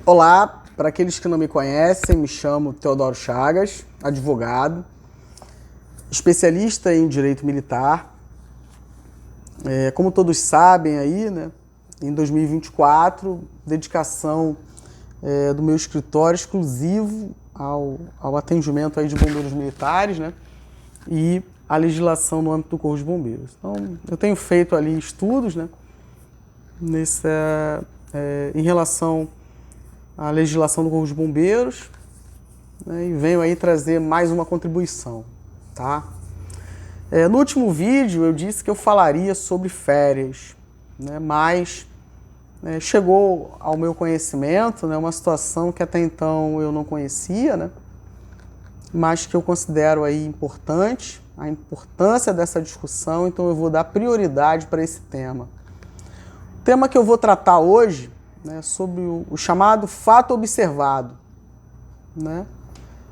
Olá, para aqueles que não me conhecem, me chamo Teodoro Chagas, advogado, especialista em direito militar. Como todos sabem aí, né, em 2024, dedicação do meu escritório exclusivo ao atendimento aí de bombeiros militares, né, e a legislação no âmbito do Corpo de Bombeiros. Então, eu tenho feito ali estudos, né, em relação à legislação do Corpo de Bombeiros, né, e venho aí trazer mais uma contribuição, tá? No último vídeo eu disse que eu falaria sobre férias, né, mas chegou ao meu conhecimento, né, uma situação que até então eu não conhecia, né, mas que eu considero aí importante, a importância dessa discussão, então eu vou dar prioridade para esse tema. O tema que eu vou tratar hoje, né, sobre o chamado fato observado, né?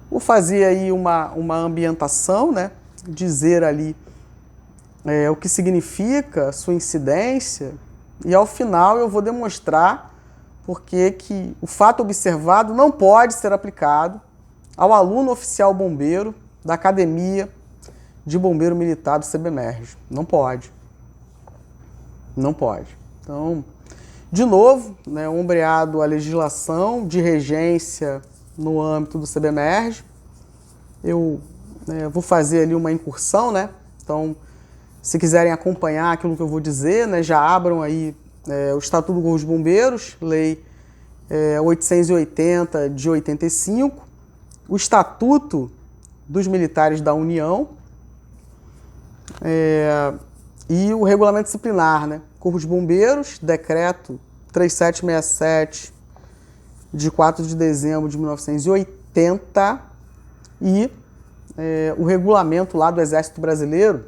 Vou fazer aí uma ambientação, né, dizer ali o que significa sua incidência e ao final eu vou demonstrar porque que o fato observado não pode ser aplicado ao aluno oficial bombeiro da Academia de Bombeiro Militar do CBMERG. Não pode. Não pode. Então, de novo, né, ombreado à legislação de regência no âmbito do CBMERG, eu vou fazer ali uma incursão, né? Então, se quiserem acompanhar aquilo que eu vou dizer, né, já abram aí o Estatuto do Corpo de Bombeiros, Lei 880 de 85, o Estatuto dos Militares da União e o Regulamento Disciplinar, né? Corpo de Bombeiros, Decreto 3767 de 4 de dezembro de 1980 e o regulamento lá do Exército Brasileiro.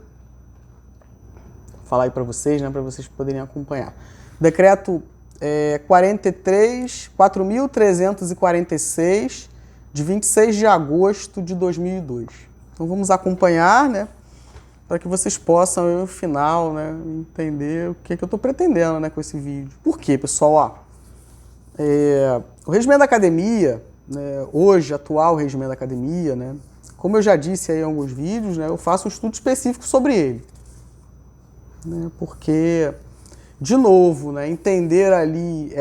Vou falar aí para vocês, né, para vocês poderem acompanhar. Decreto 4.346 de 26 de agosto de 2002. Então vamos acompanhar, né, para que vocês possam, no final, né, entender o que eu estou pretendendo, né, com esse vídeo. Por quê, pessoal? O regimento da academia, né, hoje, atual regimento da academia, né, como eu já disse aí em alguns vídeos, né, eu faço um estudo específico sobre ele. Né, porque, de novo, né, entender ali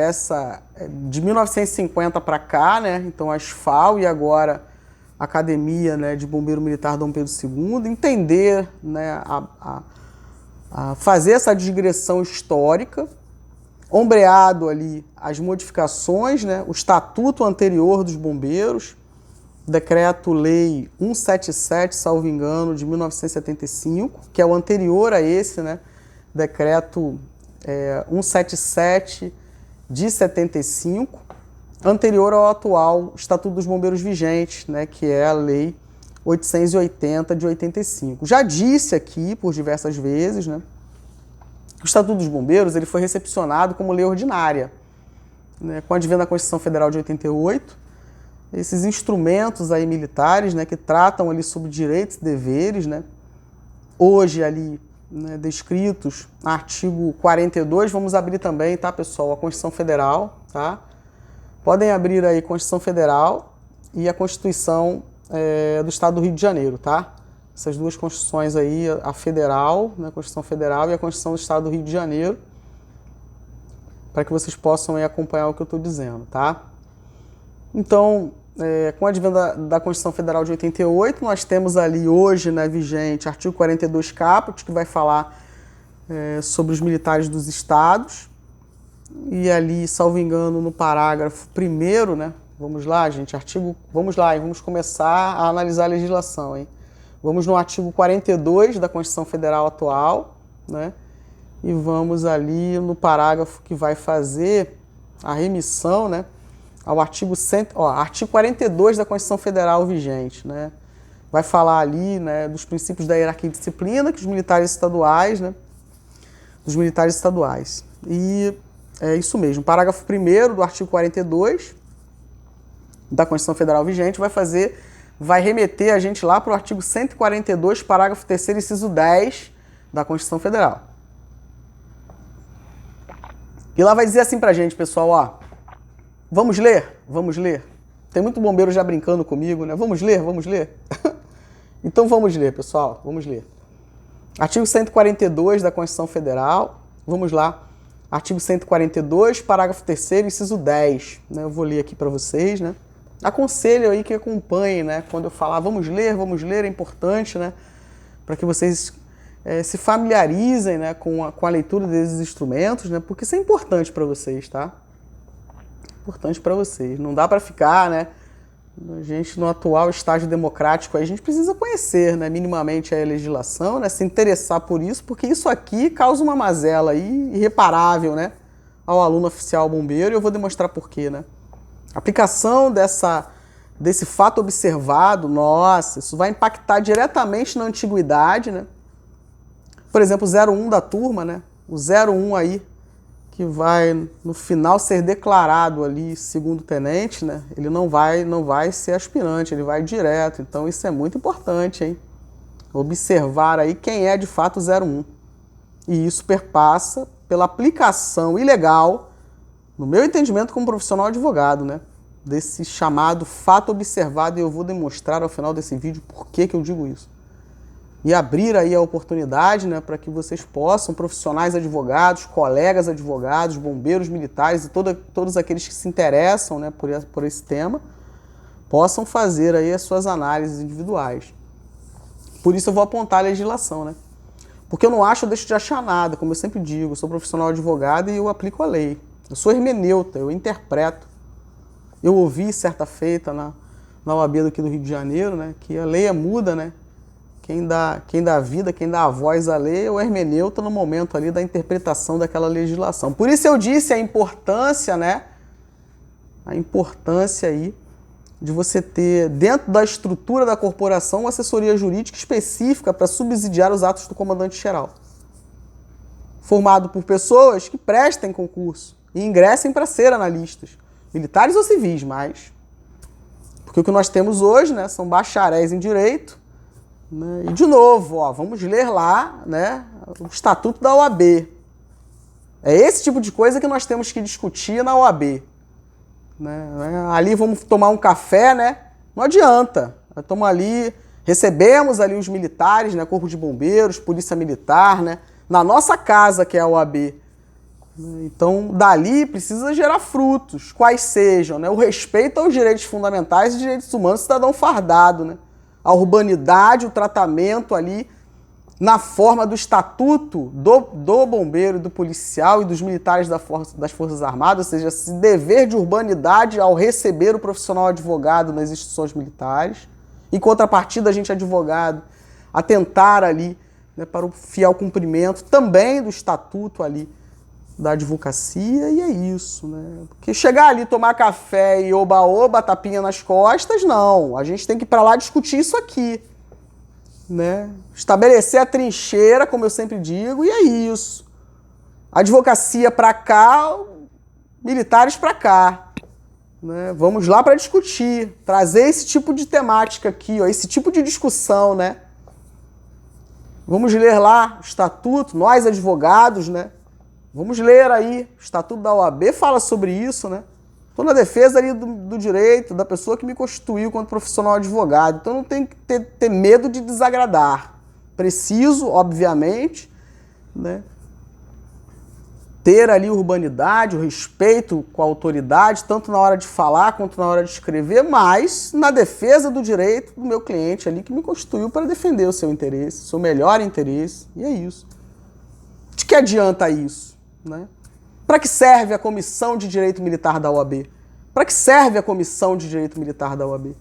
de 1950 para cá, né, então a SFAL e agora a Academia, né, de Bombeiro Militar Dom Pedro II, entender, né, a fazer essa digressão histórica, ombreado ali as modificações, né, o estatuto anterior dos bombeiros, Decreto-Lei 177, salvo engano, de 1975, que é o anterior a esse, né, Decreto 177 de 75, anterior ao atual Estatuto dos Bombeiros vigente, né, que é a Lei 880 de 85. Já disse aqui por diversas vezes, né, que o Estatuto dos Bombeiros ele foi recepcionado como lei ordinária, né, com o advento da Constituição Federal de 88. Esses instrumentos aí militares, né, que tratam ali sobre direitos e deveres, né, hoje ali, né, descritos no artigo 42, vamos abrir também, tá, pessoal, a Constituição Federal, tá? Podem abrir aí a Constituição Federal e a Constituição do Estado do Rio de Janeiro, tá? Essas duas constituições aí, a Federal, né, a Constituição Federal e a Constituição do Estado do Rio de Janeiro, para que vocês possam aí acompanhar o que eu estou dizendo, tá? Então, com o advento da Constituição Federal de 88, nós temos ali hoje, né, vigente, artigo 42 caput, que vai falar sobre os militares dos estados, e ali, salvo engano, no parágrafo 1º, né, vamos lá, gente, vamos lá, e vamos começar a analisar a legislação, hein? Vamos no artigo 42 da Constituição Federal atual, né, e vamos ali no parágrafo que vai fazer a remissão, né, ao artigo 42 da Constituição Federal vigente, né? Vai falar ali, né, dos princípios da hierarquia e disciplina que os militares estaduais, né, dos militares estaduais. E é isso mesmo, parágrafo 1º do artigo 42 da Constituição Federal vigente vai remeter a gente lá para o artigo 142, parágrafo 3º, inciso 10 da Constituição Federal. E lá vai dizer assim pra gente, pessoal, ó: Vamos ler? Vamos ler? Tem muito bombeiro já brincando comigo, né? Vamos ler? Vamos ler? Então vamos ler, pessoal. Vamos ler. Artigo 142 da Constituição Federal. Vamos lá. Artigo 142, parágrafo 3º, inciso 10. Né? Eu vou ler aqui para vocês, né? Aconselho aí que acompanhem, né? Quando eu falar vamos ler, é importante, né? Para que vocês se familiarizem, né? com a leitura desses instrumentos, né? Porque isso é importante para vocês, tá? Importante para vocês. Não dá para ficar, né? A gente, no atual estágio democrático, a gente precisa conhecer, né, minimamente a legislação, né, se interessar por isso, porque isso aqui causa uma mazela aí irreparável, né, ao aluno oficial bombeiro, e eu vou demonstrar por quê, né. A aplicação desse fato observado, nossa, isso vai impactar diretamente na antiguidade, né. Por exemplo, o 01 da turma, né, o 01 aí, que vai, no final, ser declarado ali segundo tenente, né? Ele não vai ser aspirante, ele vai direto. Então, isso é muito importante, hein? Observar aí quem é, de fato, o 01. E isso perpassa pela aplicação ilegal, no meu entendimento como profissional advogado, né? Desse chamado fato observado, e eu vou demonstrar ao final desse vídeo por que eu digo isso. E abrir aí a oportunidade, né, para que vocês possam, profissionais advogados, colegas advogados, bombeiros militares e todos aqueles que se interessam, né, por esse tema, possam fazer aí as suas análises individuais. Por isso eu vou apontar a legislação, né? Porque eu não deixo de achar nada, como eu sempre digo, eu sou profissional advogado e eu aplico a lei. Eu sou hermeneuta, eu interpreto. Eu ouvi certa feita na OAB aqui do Rio de Janeiro, né, que a lei é muda, né? Quem dá vida, quem dá a voz à lei é o hermeneuta no momento ali da interpretação daquela legislação. Por isso eu disse a importância, né? A importância aí de você ter, dentro da estrutura da corporação, uma assessoria jurídica específica para subsidiar os atos do comandante-geral. Formado por pessoas que prestem concurso e ingressem para ser analistas, militares ou civis, mas... Porque o que nós temos hoje, né, são bacharéis em direito. E, de novo, ó, vamos ler lá, né, o Estatuto da OAB. É esse tipo de coisa que nós temos que discutir na OAB. Né? Ali vamos tomar um café, né? Não adianta. Nós estamos ali, recebemos ali os militares, né, Corpo de Bombeiros, Polícia Militar, né, na nossa casa, que é a OAB. Então, dali precisa gerar frutos, quais sejam, né, o respeito aos direitos fundamentais e direitos humanos do cidadão fardado, né? A urbanidade, o tratamento ali na forma do estatuto do bombeiro, do policial e dos militares das Forças Armadas, ou seja, esse dever de urbanidade ao receber o profissional advogado nas instituições militares. Em contrapartida, a gente advogado atentar ali, né, para o fiel cumprimento também do estatuto ali da advocacia, e é isso, né? Porque chegar ali, tomar café e oba-oba, tapinha nas costas, não. A gente tem que ir para lá discutir isso aqui, né? Estabelecer a trincheira, como eu sempre digo, e é isso. Advocacia para cá, militares para cá, né? Vamos lá para discutir, trazer esse tipo de temática aqui, ó, esse tipo de discussão, né? Vamos ler lá o estatuto, nós advogados, né? Vamos ler aí, o Estatuto da OAB fala sobre isso, né? Estou na defesa ali do direito da pessoa que me constituiu quanto profissional advogado, então não tem que ter medo de desagradar. Preciso, obviamente, né, ter ali urbanidade, o respeito com a autoridade, tanto na hora de falar quanto na hora de escrever, mas na defesa do direito do meu cliente ali que me constituiu para defender o seu interesse, o seu melhor interesse, e é isso. De que adianta isso? Né? Para que serve a Comissão de Direito Militar da OAB? Para que serve a Comissão de Direito Militar da OAB?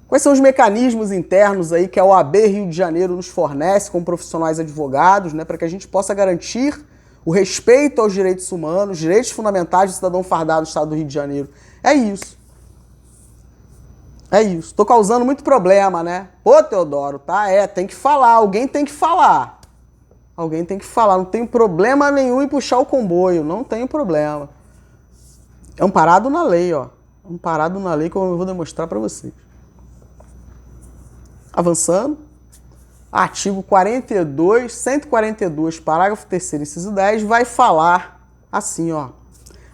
Quais são os mecanismos internos aí que a OAB Rio de Janeiro nos fornece como profissionais advogados, né, para que a gente possa garantir o respeito aos direitos humanos, direitos fundamentais do cidadão fardado do Estado do Rio de Janeiro? É isso. É isso. Estou causando muito problema, né? Ô, Teodoro, tá? Tem que falar, alguém tem que falar. Alguém tem que falar, não tem problema nenhum em puxar o comboio, não tem problema. É amparado na lei, ó. Amparado na lei que eu vou demonstrar para vocês. Avançando. Artigo 42, 142, parágrafo 3º, inciso 10, vai falar assim, ó.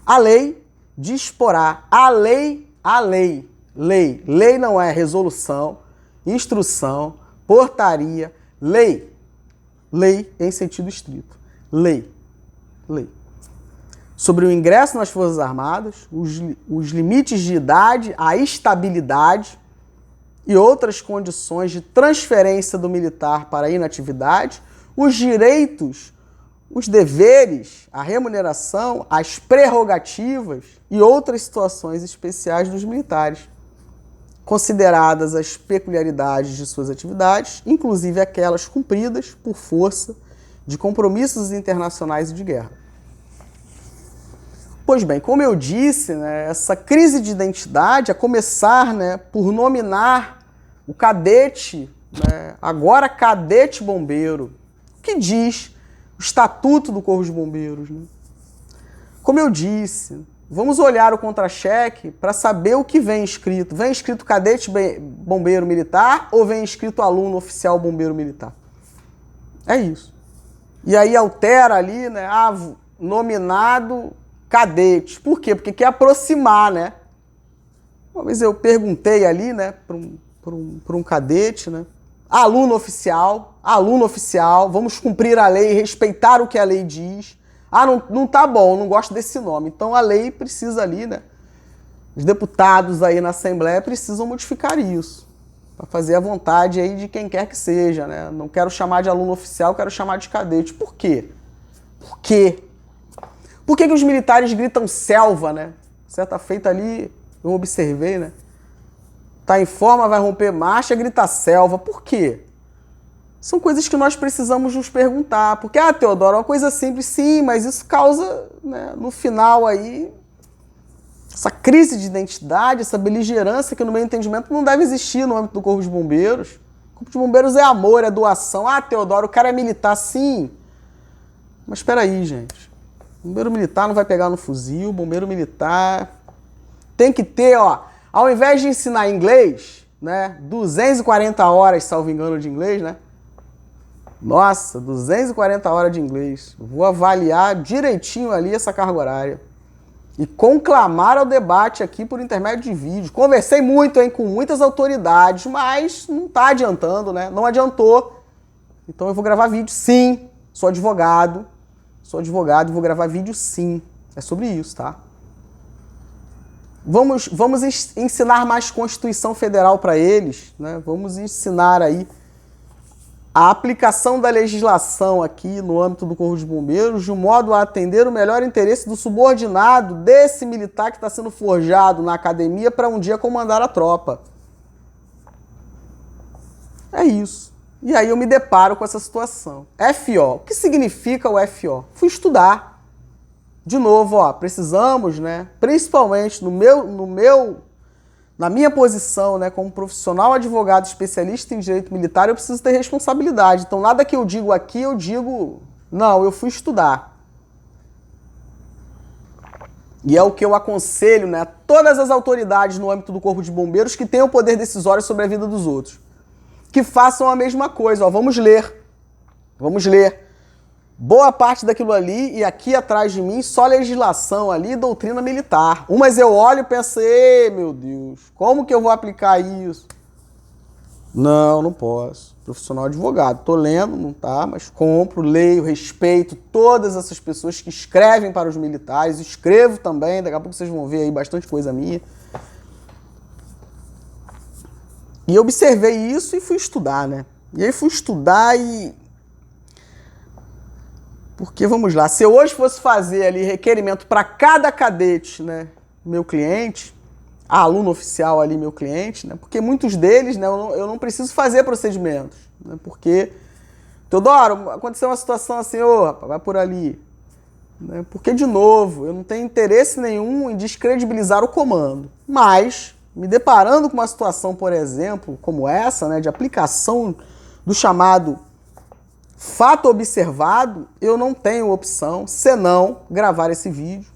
A lei disporá a lei, lei não é resolução, instrução, portaria, lei em sentido estrito, lei, sobre o ingresso nas Forças Armadas, os limites de idade, a estabilidade e outras condições de transferência do militar para a inatividade, os direitos, os deveres, a remuneração, as prerrogativas e outras situações especiais dos militares, consideradas as peculiaridades de suas atividades, inclusive aquelas cumpridas por força de compromissos internacionais e de guerra. Pois bem, como eu disse, né, essa crise de identidade, a começar, né, por nominar o cadete, né, agora cadete bombeiro, que diz o Estatuto do Corpo de Bombeiros. Né? Como eu disse, vamos olhar o contra-cheque para saber o que vem escrito. Vem escrito cadete bombeiro militar ou vem escrito aluno oficial bombeiro militar? É isso. E aí altera ali, né, nominado cadete. Por quê? Porque quer aproximar, né? Uma vez eu perguntei ali, né, para um cadete, né? Aluno oficial, vamos cumprir a lei, respeitar o que a lei diz. Ah, não tá bom, não gosto desse nome. Então a lei precisa ali, né? Os deputados aí na Assembleia precisam modificar isso. Para fazer a vontade aí de quem quer que seja, né? Não quero chamar de aluno oficial, quero chamar de cadete. Por quê? Por quê? Por que os militares gritam selva, né? Certa feita ali, eu observei, né? Tá em forma, vai romper marcha, grita selva. Por quê? São coisas que nós precisamos nos perguntar. Porque, Teodoro, é uma coisa simples, sim, mas isso causa, né, no final aí, essa crise de identidade, essa beligerância que, no meu entendimento, não deve existir no âmbito do Corpo de Bombeiros. O Corpo de Bombeiros é amor, é doação. Teodoro, o cara é militar, sim. Mas espera aí, gente. Bombeiro militar não vai pegar no fuzil, bombeiro militar tem que ter, ao invés de ensinar inglês, né, 240 horas, salvo engano, de inglês, né? Nossa, 240 horas de inglês. Vou avaliar direitinho ali essa carga horária. E conclamar ao debate aqui por intermédio de vídeo. Conversei muito, com muitas autoridades, mas não está adiantando, né? Não adiantou. Então eu vou gravar vídeo, sim. Sou advogado e vou gravar vídeo, sim. É sobre isso, tá? Vamos ensinar mais Constituição Federal para eles, né? Vamos ensinar aí a aplicação da legislação aqui no âmbito do Corpo de Bombeiros de um modo a atender o melhor interesse do subordinado desse militar que está sendo forjado na academia para um dia comandar a tropa. É isso. E aí eu me deparo com essa situação. FO. O que significa o FO? Fui estudar. De novo, precisamos, né, principalmente na minha posição, né, como profissional, advogado, especialista em direito militar, eu preciso ter responsabilidade. Então, nada que eu digo aqui, não, eu fui estudar. E é o que eu aconselho, né, todas as autoridades no âmbito do Corpo de Bombeiros que têm o poder decisório sobre a vida dos outros, que façam a mesma coisa. Vamos ler. Boa parte daquilo ali, e aqui atrás de mim, só legislação ali, doutrina militar. Umas eu olho e penso, meu Deus, como que eu vou aplicar isso? Não posso. Profissional advogado, tô lendo, não tá, mas compro, leio, respeito todas essas pessoas que escrevem para os militares, escrevo também, daqui a pouco vocês vão ver aí bastante coisa minha. E eu observei isso e fui estudar, né? E aí fui estudar Porque, vamos lá, se eu hoje fosse fazer ali requerimento para cada cadete, né, meu cliente, aluno oficial ali, meu cliente, né, porque muitos deles, né, eu não preciso fazer procedimentos, né, porque, Teodoro, aconteceu uma situação assim, rapaz, vai por ali, né, porque, de novo, eu não tenho interesse nenhum em descredibilizar o comando, mas, me deparando com uma situação, por exemplo, como essa, né, de aplicação do chamado fato observado, eu não tenho opção senão gravar esse vídeo.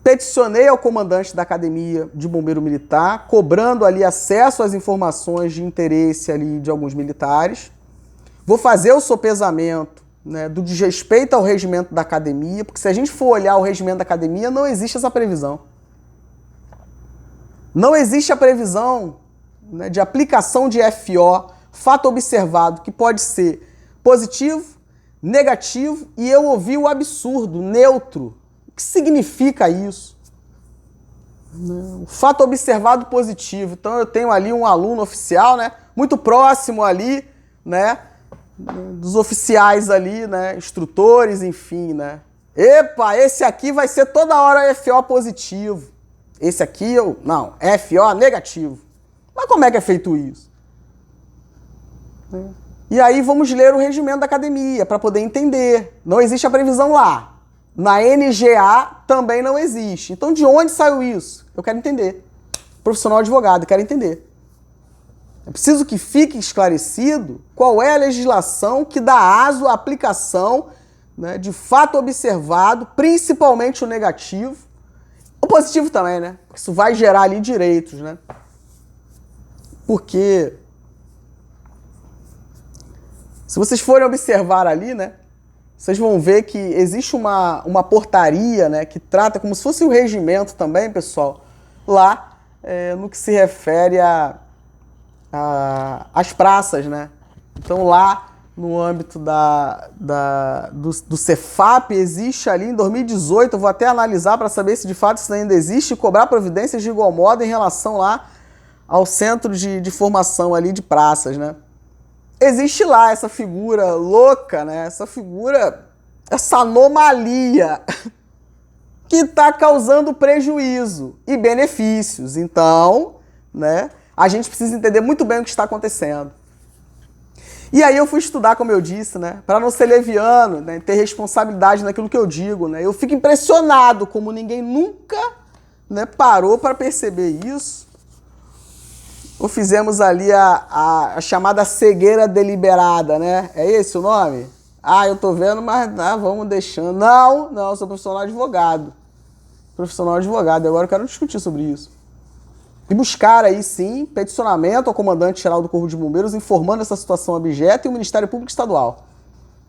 Peticionei ao comandante da Academia de Bombeiro Militar, cobrando ali acesso às informações de interesse ali de alguns militares. Vou fazer o sopesamento né, do desrespeito ao regimento da academia, porque se a gente for olhar o regimento da academia, não existe essa previsão. Não existe a previsão, né, de aplicação de FO, fato observado, que pode ser positivo, negativo, e eu ouvi o absurdo, neutro. O que significa isso? O fato observado positivo. Então eu tenho ali um aluno oficial, né, muito próximo ali, né, dos oficiais ali, né, instrutores, enfim, né. Epa, esse aqui vai ser toda hora FO positivo. Esse aqui, não, FO negativo. Mas como é que é feito isso? E aí vamos ler o regimento da academia para poder entender. Não existe a previsão lá. Na NGA também não existe. Então de onde saiu isso? Eu quero entender. Profissional advogado, quero entender. É preciso que fique esclarecido qual é a legislação que dá aso à aplicação, né, de fato observado, principalmente o negativo. O positivo também, né? Isso vai gerar ali direitos, né? Porque se vocês forem observar ali, né, vocês vão ver que existe uma portaria, né, que trata como se fosse o regimento também, pessoal, lá no que se refere às praças, né? Então lá no âmbito do Cefap existe ali em 2018, eu vou até analisar para saber se de fato isso ainda existe, cobrar providências de igual modo em relação lá ao centro de formação ali de praças, né? Existe lá essa figura louca, né? Essa anomalia que está causando prejuízo e benefícios. Então, né, a gente precisa entender muito bem o que está acontecendo. E aí eu fui estudar, como eu disse, né, para não ser leviano, né, ter responsabilidade naquilo que eu digo, né? Eu fico impressionado como ninguém nunca, né, parou para perceber isso. Ou fizemos ali a chamada cegueira deliberada, né? É esse o nome? Ah, eu tô vendo, mas vamos deixando. Não, eu sou profissional advogado. Profissional advogado, e agora eu quero discutir sobre isso. E buscar aí, sim, peticionamento ao comandante-geral do Corpo de Bombeiros informando essa situação objeto e o Ministério Público Estadual.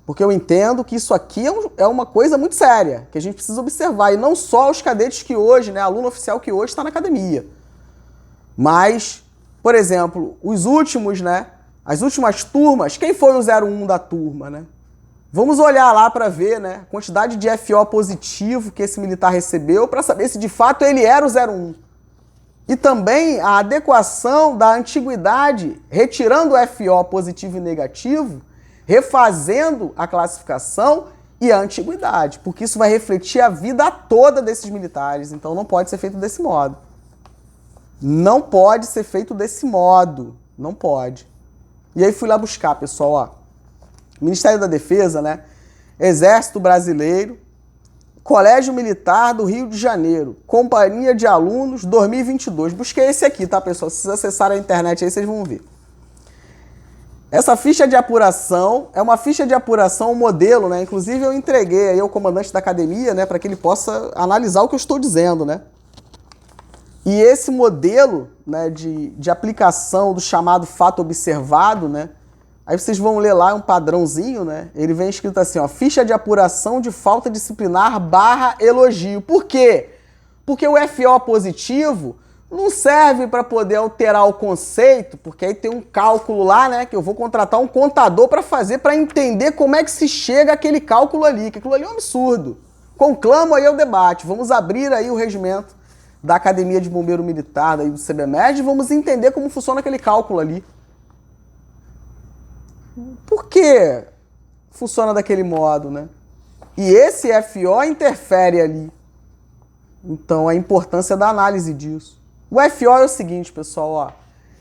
Porque eu entendo que isso aqui é uma coisa muito séria, que a gente precisa observar. E não só os cadetes que hoje, né, aluno oficial que hoje está na academia. Mas, por exemplo, os últimos, né, as últimas turmas, quem foi o 01 da turma, né? Vamos olhar lá para ver, né, a quantidade de FO positivo que esse militar recebeu para saber se de fato ele era o 01. E também a adequação da antiguidade, retirando o FO positivo e negativo, refazendo a classificação e a antiguidade, porque isso vai refletir a vida toda desses militares, então não pode ser feito desse modo. Não pode ser feito desse modo, não pode. E aí fui lá buscar, pessoal, ó, Ministério da Defesa, né, Exército Brasileiro, Colégio Militar do Rio de Janeiro, Companhia de Alunos 2022. Busquei esse aqui, tá, pessoal? Se vocês acessarem a internet aí, vocês vão ver. Essa ficha de apuração é uma ficha de apuração, um modelo, né? Inclusive eu entreguei aí ao comandante da academia, né, para que ele possa analisar o que eu estou dizendo, né? E esse modelo, né, de aplicação do chamado fato observado, né? Aí vocês vão ler lá um padrãozinho, né? Ele vem escrito assim, ó, ficha de apuração de falta disciplinar / elogio. Por quê? Porque o FO positivo não serve para poder alterar o conceito, porque aí tem um cálculo lá, né? Que eu vou contratar um contador para fazer, para entender como é que se chega àquele cálculo ali, que aquilo ali é um absurdo. Conclamo aí o debate. Vamos abrir aí o regimento da Academia de Bombeiro Militar, daí do CBMED, e vamos entender como funciona aquele cálculo ali. Por que funciona daquele modo, né? E esse FO interfere ali. Então, a importância da análise disso. O FO é o seguinte, pessoal, ó.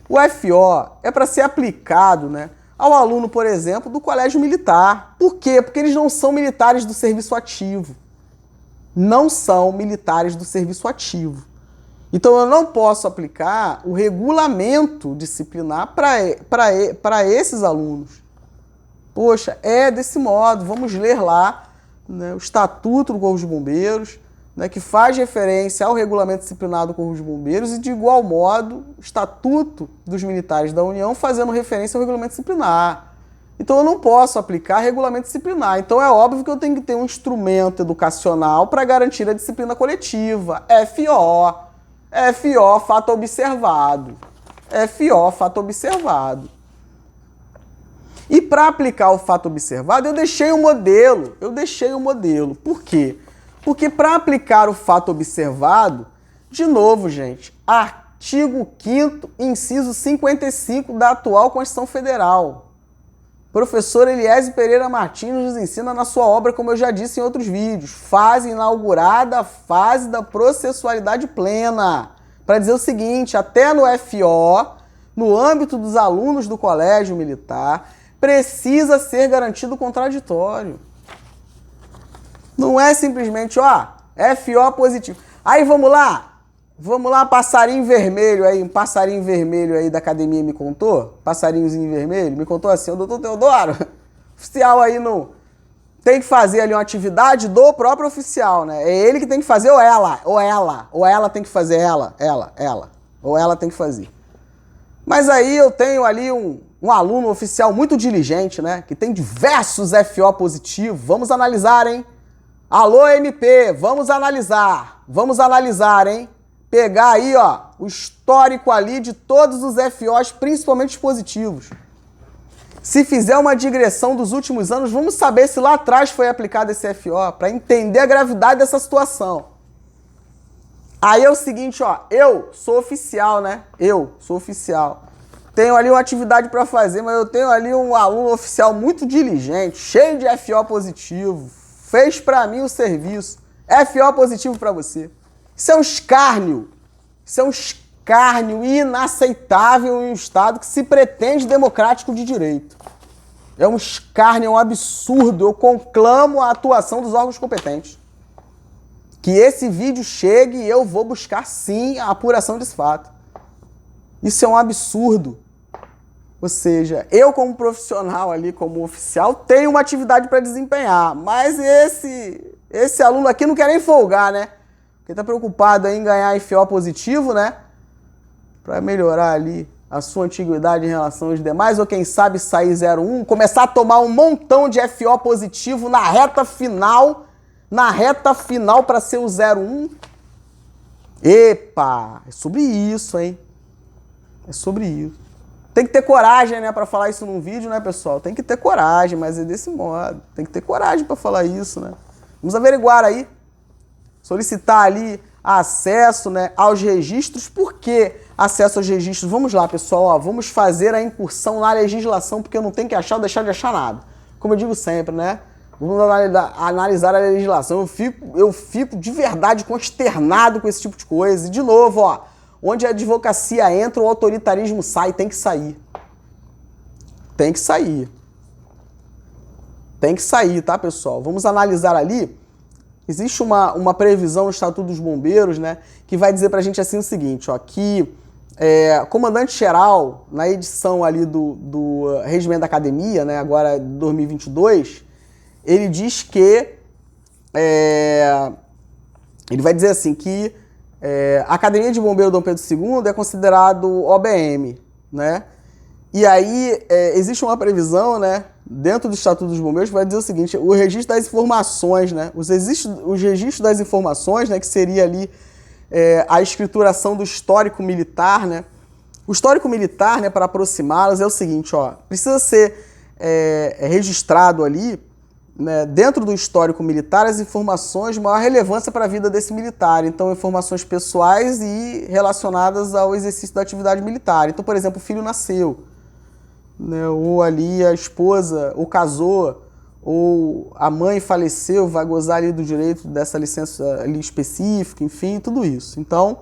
O FO é para ser aplicado, né, ao aluno, por exemplo, do colégio militar. Por quê? Porque eles não são militares do serviço ativo. Não são militares do serviço ativo. Então, eu não posso aplicar o regulamento disciplinar para esses alunos. Poxa, é desse modo. Vamos ler lá, né, o Estatuto do Corpo de Bombeiros, né, que faz referência ao regulamento disciplinar do Corpo de Bombeiros e, de igual modo, o Estatuto dos Militares da União fazendo referência ao regulamento disciplinar. Então eu não posso aplicar regulamento disciplinar. Então é óbvio que eu tenho que ter um instrumento educacional para garantir a disciplina coletiva. FO. FO, fato observado. FO, fato observado. E para aplicar o fato observado, eu deixei o modelo. Por quê? Porque para aplicar o fato observado, de novo, gente, artigo 5º, inciso 55 da atual Constituição Federal. Professor Eliésio Pereira Martins nos ensina na sua obra, como eu já disse em outros vídeos, fase inaugurada, a fase da processualidade plena. Para dizer o seguinte, até no FO, no âmbito dos alunos do Colégio Militar, precisa ser garantido o contraditório. Não é simplesmente, ó, FO positivo. Aí vamos lá, passarinho vermelho aí, um passarinho vermelho aí da academia me contou, passarinhozinho vermelho, me contou assim, o doutor Teodoro, oficial aí não tem que fazer ali uma atividade do próprio oficial, né? É ele que tem que fazer ou ela tem que fazer ou ela tem que fazer. Mas aí eu tenho ali um aluno oficial muito diligente, né? Que tem diversos FO positivos. Vamos analisar, hein? Alô, MP, vamos analisar, hein? Pegar aí, ó, o histórico ali de todos os FOs, principalmente os positivos. Se fizer uma digressão dos últimos anos, vamos saber se lá atrás foi aplicado esse FO, para entender a gravidade dessa situação. Aí é o seguinte, ó, eu sou oficial, né? Tenho ali uma atividade para fazer, mas eu tenho ali um aluno oficial muito diligente, cheio de FO positivo, fez para mim o serviço. FO positivo para você. Isso é um escárnio. Isso é um escárnio inaceitável em um Estado que se pretende democrático de direito. É um escárnio, é um absurdo. Eu conclamo a atuação dos órgãos competentes. Que esse vídeo chegue e eu vou buscar, sim, a apuração desse fato. Isso é um absurdo. Ou seja, eu como profissional ali, como oficial, tenho uma atividade para desempenhar, mas esse aluno aqui não quer nem folgar, né? Porque está preocupado em ganhar FO positivo, né? Para melhorar ali a sua antiguidade em relação aos demais, ou quem sabe sair 0,1, começar a tomar um montão de FO positivo na reta final para ser o 0,1. Epa, é sobre isso, hein? É sobre isso. Tem que ter coragem, né, para falar isso num vídeo, né, pessoal? Tem que ter coragem, mas é desse modo. Tem que ter coragem para falar isso, né? Vamos averiguar aí. Solicitar ali acesso, né, aos registros. Por que acesso aos registros? Vamos lá, pessoal. Ó, vamos fazer a incursão na legislação, porque eu não tenho que achar ou deixar de achar nada. Como eu digo sempre, né? Vamos analisar a legislação. Eu fico de verdade consternado com esse tipo de coisa. E, de novo, ó, onde a advocacia entra, o autoritarismo sai, tem que sair. Tem que sair. Tem que sair, tá, pessoal? Vamos analisar ali. Existe uma previsão no Estatuto dos Bombeiros, né, que vai dizer pra gente assim o seguinte, ó, que comandante-geral, na edição ali do Regimento da Academia, né, agora 2022, ele diz que, ele vai dizer assim, que a Academia de Bombeiro Dom Pedro II é considerado OBM, né? E aí existe uma previsão, né, dentro do Estatuto dos Bombeiros que vai dizer o seguinte, o registro das informações, né, os registros das informações, né, que seria ali a escrituração do histórico militar, né? O histórico militar, né, para aproximá-los é o seguinte, ó, precisa ser registrado ali, né, dentro do histórico militar, as informações de maior relevância para a vida desse militar. Então, informações pessoais e relacionadas ao exercício da atividade militar. Então, por exemplo, o filho nasceu, né, ou ali a esposa, ou casou, ou a mãe faleceu, vai gozar ali do direito dessa licença ali específica, enfim, tudo isso. Então,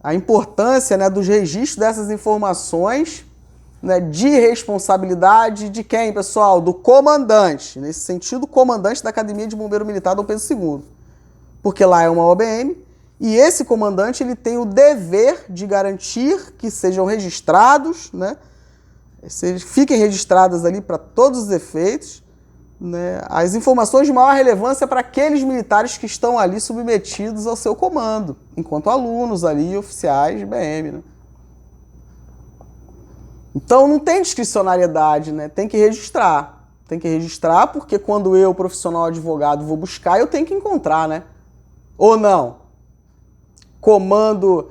a importância, né, dos registros dessas informações, né, de responsabilidade de quem, pessoal? Do comandante. Nesse sentido, comandante da Academia de Bombeiro Militar Dom Pedro II. Porque lá é uma OBM e esse comandante ele tem o dever de garantir que sejam registrados, né, fiquem registradas ali para todos os efeitos, né, as informações de maior relevância para aqueles militares que estão ali submetidos ao seu comando, enquanto alunos ali, oficiais de BM, né? Então não tem discricionariedade, né? Tem que registrar. Tem que registrar porque quando eu, profissional advogado, vou buscar, eu tenho que encontrar, né? Ou não? Comando,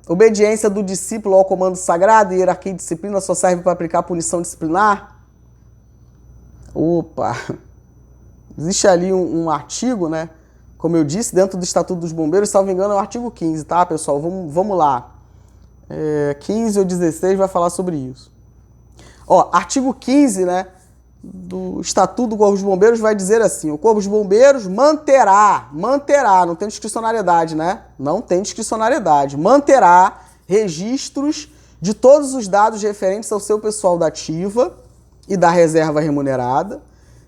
obediência do discípulo ao comando sagrado e hierarquia e disciplina só serve para aplicar punição disciplinar? Opa! Existe ali um artigo, né? Como eu disse, dentro do Estatuto dos Bombeiros, se não me engano, é o artigo 15, tá, pessoal? Vamos lá. 15 ou 16 vai falar sobre isso. Ó, artigo 15, né, do Estatuto do Corpo de Bombeiros vai dizer assim: o Corpo de Bombeiros manterá, não tem discricionariedade, né? Não tem discricionariedade. Manterá registros de todos os dados referentes ao seu pessoal da ativa e da reserva remunerada,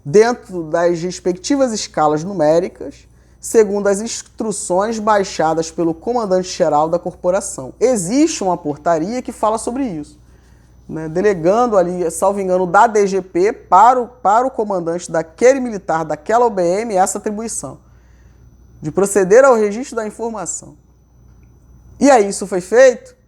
dentro das respectivas escalas numéricas, segundo as instruções baixadas pelo comandante-geral da corporação. Existe uma portaria que fala sobre isso, né, delegando ali, salvo engano, da DGP para o comandante daquele militar, daquela OBM, essa atribuição de proceder ao registro da informação. E aí, isso foi feito?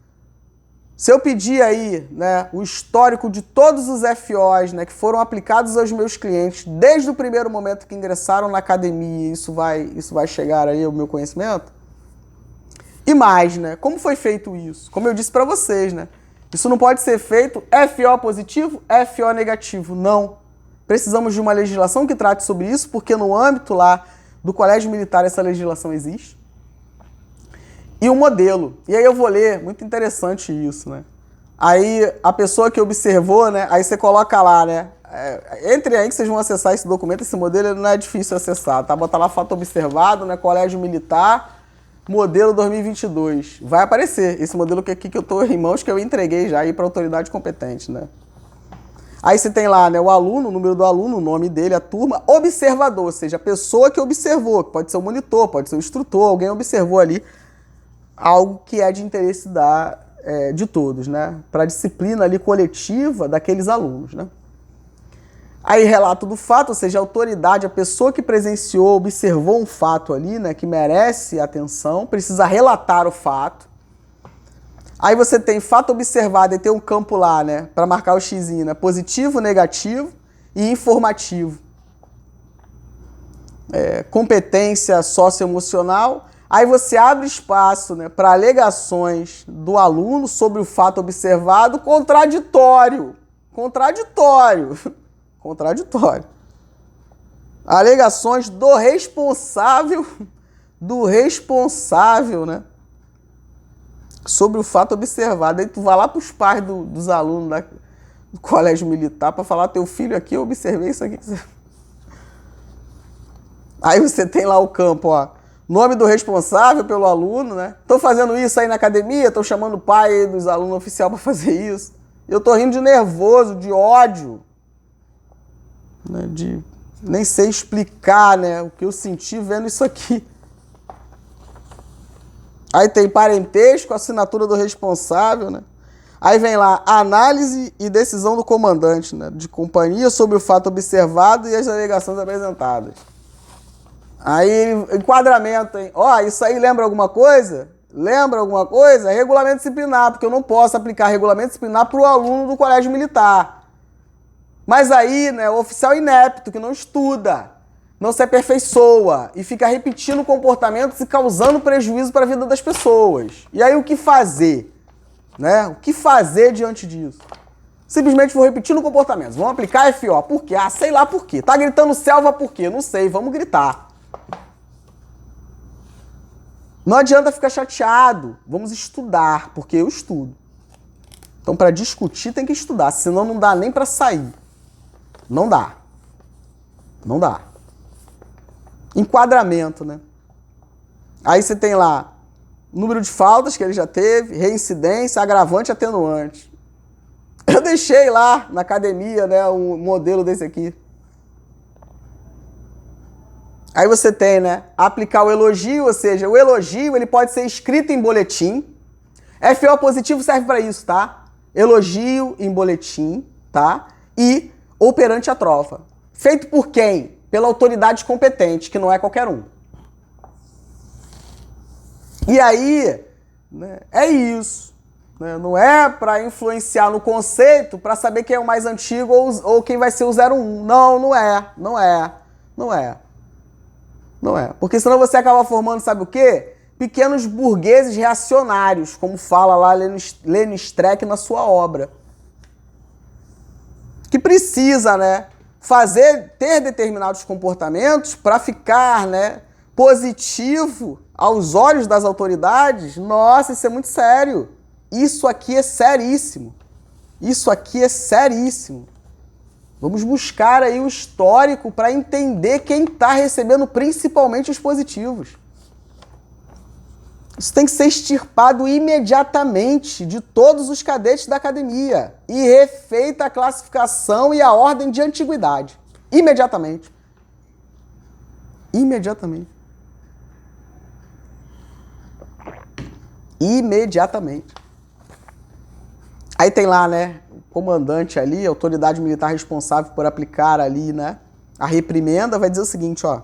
Se eu pedir aí, né, o histórico de todos os FOs, né, que foram aplicados aos meus clientes desde o primeiro momento que ingressaram na academia, isso vai chegar aí ao meu conhecimento? E mais, né, como foi feito isso? Como eu disse para vocês, né, isso não pode ser feito FO positivo, FO negativo, não. Precisamos de uma legislação que trate sobre isso, porque no âmbito lá do Colégio Militar essa legislação existe. E um modelo. E aí eu vou ler, muito interessante isso, né? Aí a pessoa que observou, né? Aí você coloca lá, né? Entre aí que vocês vão acessar esse documento, esse modelo não é difícil acessar, tá? Bota lá fato observado, né? Colégio Militar, modelo 2022. Vai aparecer esse modelo aqui que eu tô em mãos, que eu entreguei já aí para a autoridade competente, né? Aí você tem lá, né, o aluno, o número do aluno, o nome dele, a turma, observador, ou seja, a pessoa que observou, que pode ser o monitor, pode ser o instrutor, alguém observou ali algo que é de interesse de todos, né? Para a disciplina ali coletiva daqueles alunos, né? Aí relato do fato, ou seja, a autoridade, a pessoa que presenciou, observou um fato ali, né, que merece atenção, precisa relatar o fato. Aí você tem fato observado e tem um campo lá, né, para marcar o xizinho, né, positivo, negativo e informativo. Competência socioemocional. Aí você abre espaço, né, para alegações do aluno sobre o fato observado contraditório. Alegações do responsável, né, sobre o fato observado. Aí tu vai lá para os pais dos alunos do colégio militar para falar: teu filho aqui, eu observei isso aqui. Aí você tem lá o campo, ó. Nome do responsável pelo aluno, né? Tô fazendo isso aí na academia, tô chamando o pai dos alunos oficial para fazer isso. Eu tô rindo de nervoso, de ódio, né? Nem sei explicar, né, o que eu senti vendo isso aqui. Aí tem parentesco, assinatura do responsável, né? Aí vem lá, análise e decisão do comandante, né, de companhia sobre o fato observado e as alegações apresentadas. Aí, enquadramento, hein? Ó, isso aí lembra alguma coisa? Regulamento disciplinar, porque eu não posso aplicar regulamento disciplinar para o aluno do colégio militar. Mas aí, né, o oficial inepto, que não estuda, não se aperfeiçoa e fica repetindo comportamentos e causando prejuízo para a vida das pessoas. E aí o que fazer? Né? O que fazer diante disso? Simplesmente vou repetindo comportamentos. Vamos aplicar FO. Por quê? Ah, sei lá por quê. Tá gritando selva por quê? Não sei, vamos gritar. Não adianta ficar chateado. Vamos estudar, porque eu estudo. Então, para discutir, tem que estudar. Senão, não dá nem para sair. Não dá. Enquadramento, né? Aí você tem lá número de faltas que ele já teve, reincidência, agravante e atenuante. Eu deixei lá na academia, né, um modelo desse aqui. Aí você tem, né, aplicar o elogio, ou seja, o elogio ele pode ser escrito em boletim. FO positivo serve para isso, tá? Elogio em boletim, tá? E ou perante a trofa. Feito por quem? Pela autoridade competente, que não é qualquer um. E aí, né, é isso. né? Não é para influenciar no conceito, para saber quem é o mais antigo ou quem vai ser o 01. Não, não é. Não é. Não é. Não é. Porque senão você acaba formando, sabe o quê? Pequenos burgueses reacionários, como fala lá Lenin Streck na sua obra. Que precisa, né, ter determinados comportamentos para ficar, né, positivo aos olhos das autoridades. Nossa, isso é muito sério. Isso aqui é seríssimo. Isso aqui é seríssimo. Vamos buscar aí o histórico para entender quem está recebendo principalmente os positivos. Isso tem que ser extirpado imediatamente de todos os cadetes da academia e refeita a classificação e a ordem de antiguidade. Imediatamente. Imediatamente. Imediatamente. Aí tem lá, né, o comandante ali, a autoridade militar responsável por aplicar ali, né, a reprimenda, vai dizer o seguinte, ó.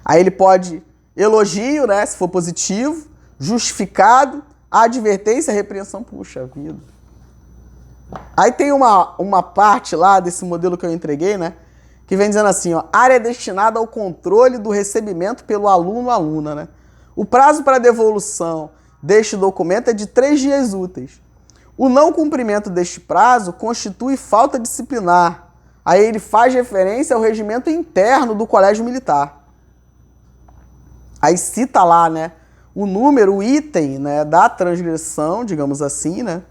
Aí ele pode elogio, né, se for positivo, justificado, advertência, repreensão, puxa vida. Aí tem uma parte lá desse modelo que eu entreguei, né, que vem dizendo assim, ó, área destinada ao controle do recebimento pelo aluno ou aluna, né. O prazo para devolução deste documento é de 3 dias úteis. O não cumprimento deste prazo constitui falta disciplinar. Aí ele faz referência ao regimento interno do Colégio Militar. Aí cita lá, né, o número, o item, né, da transgressão, digamos assim, né,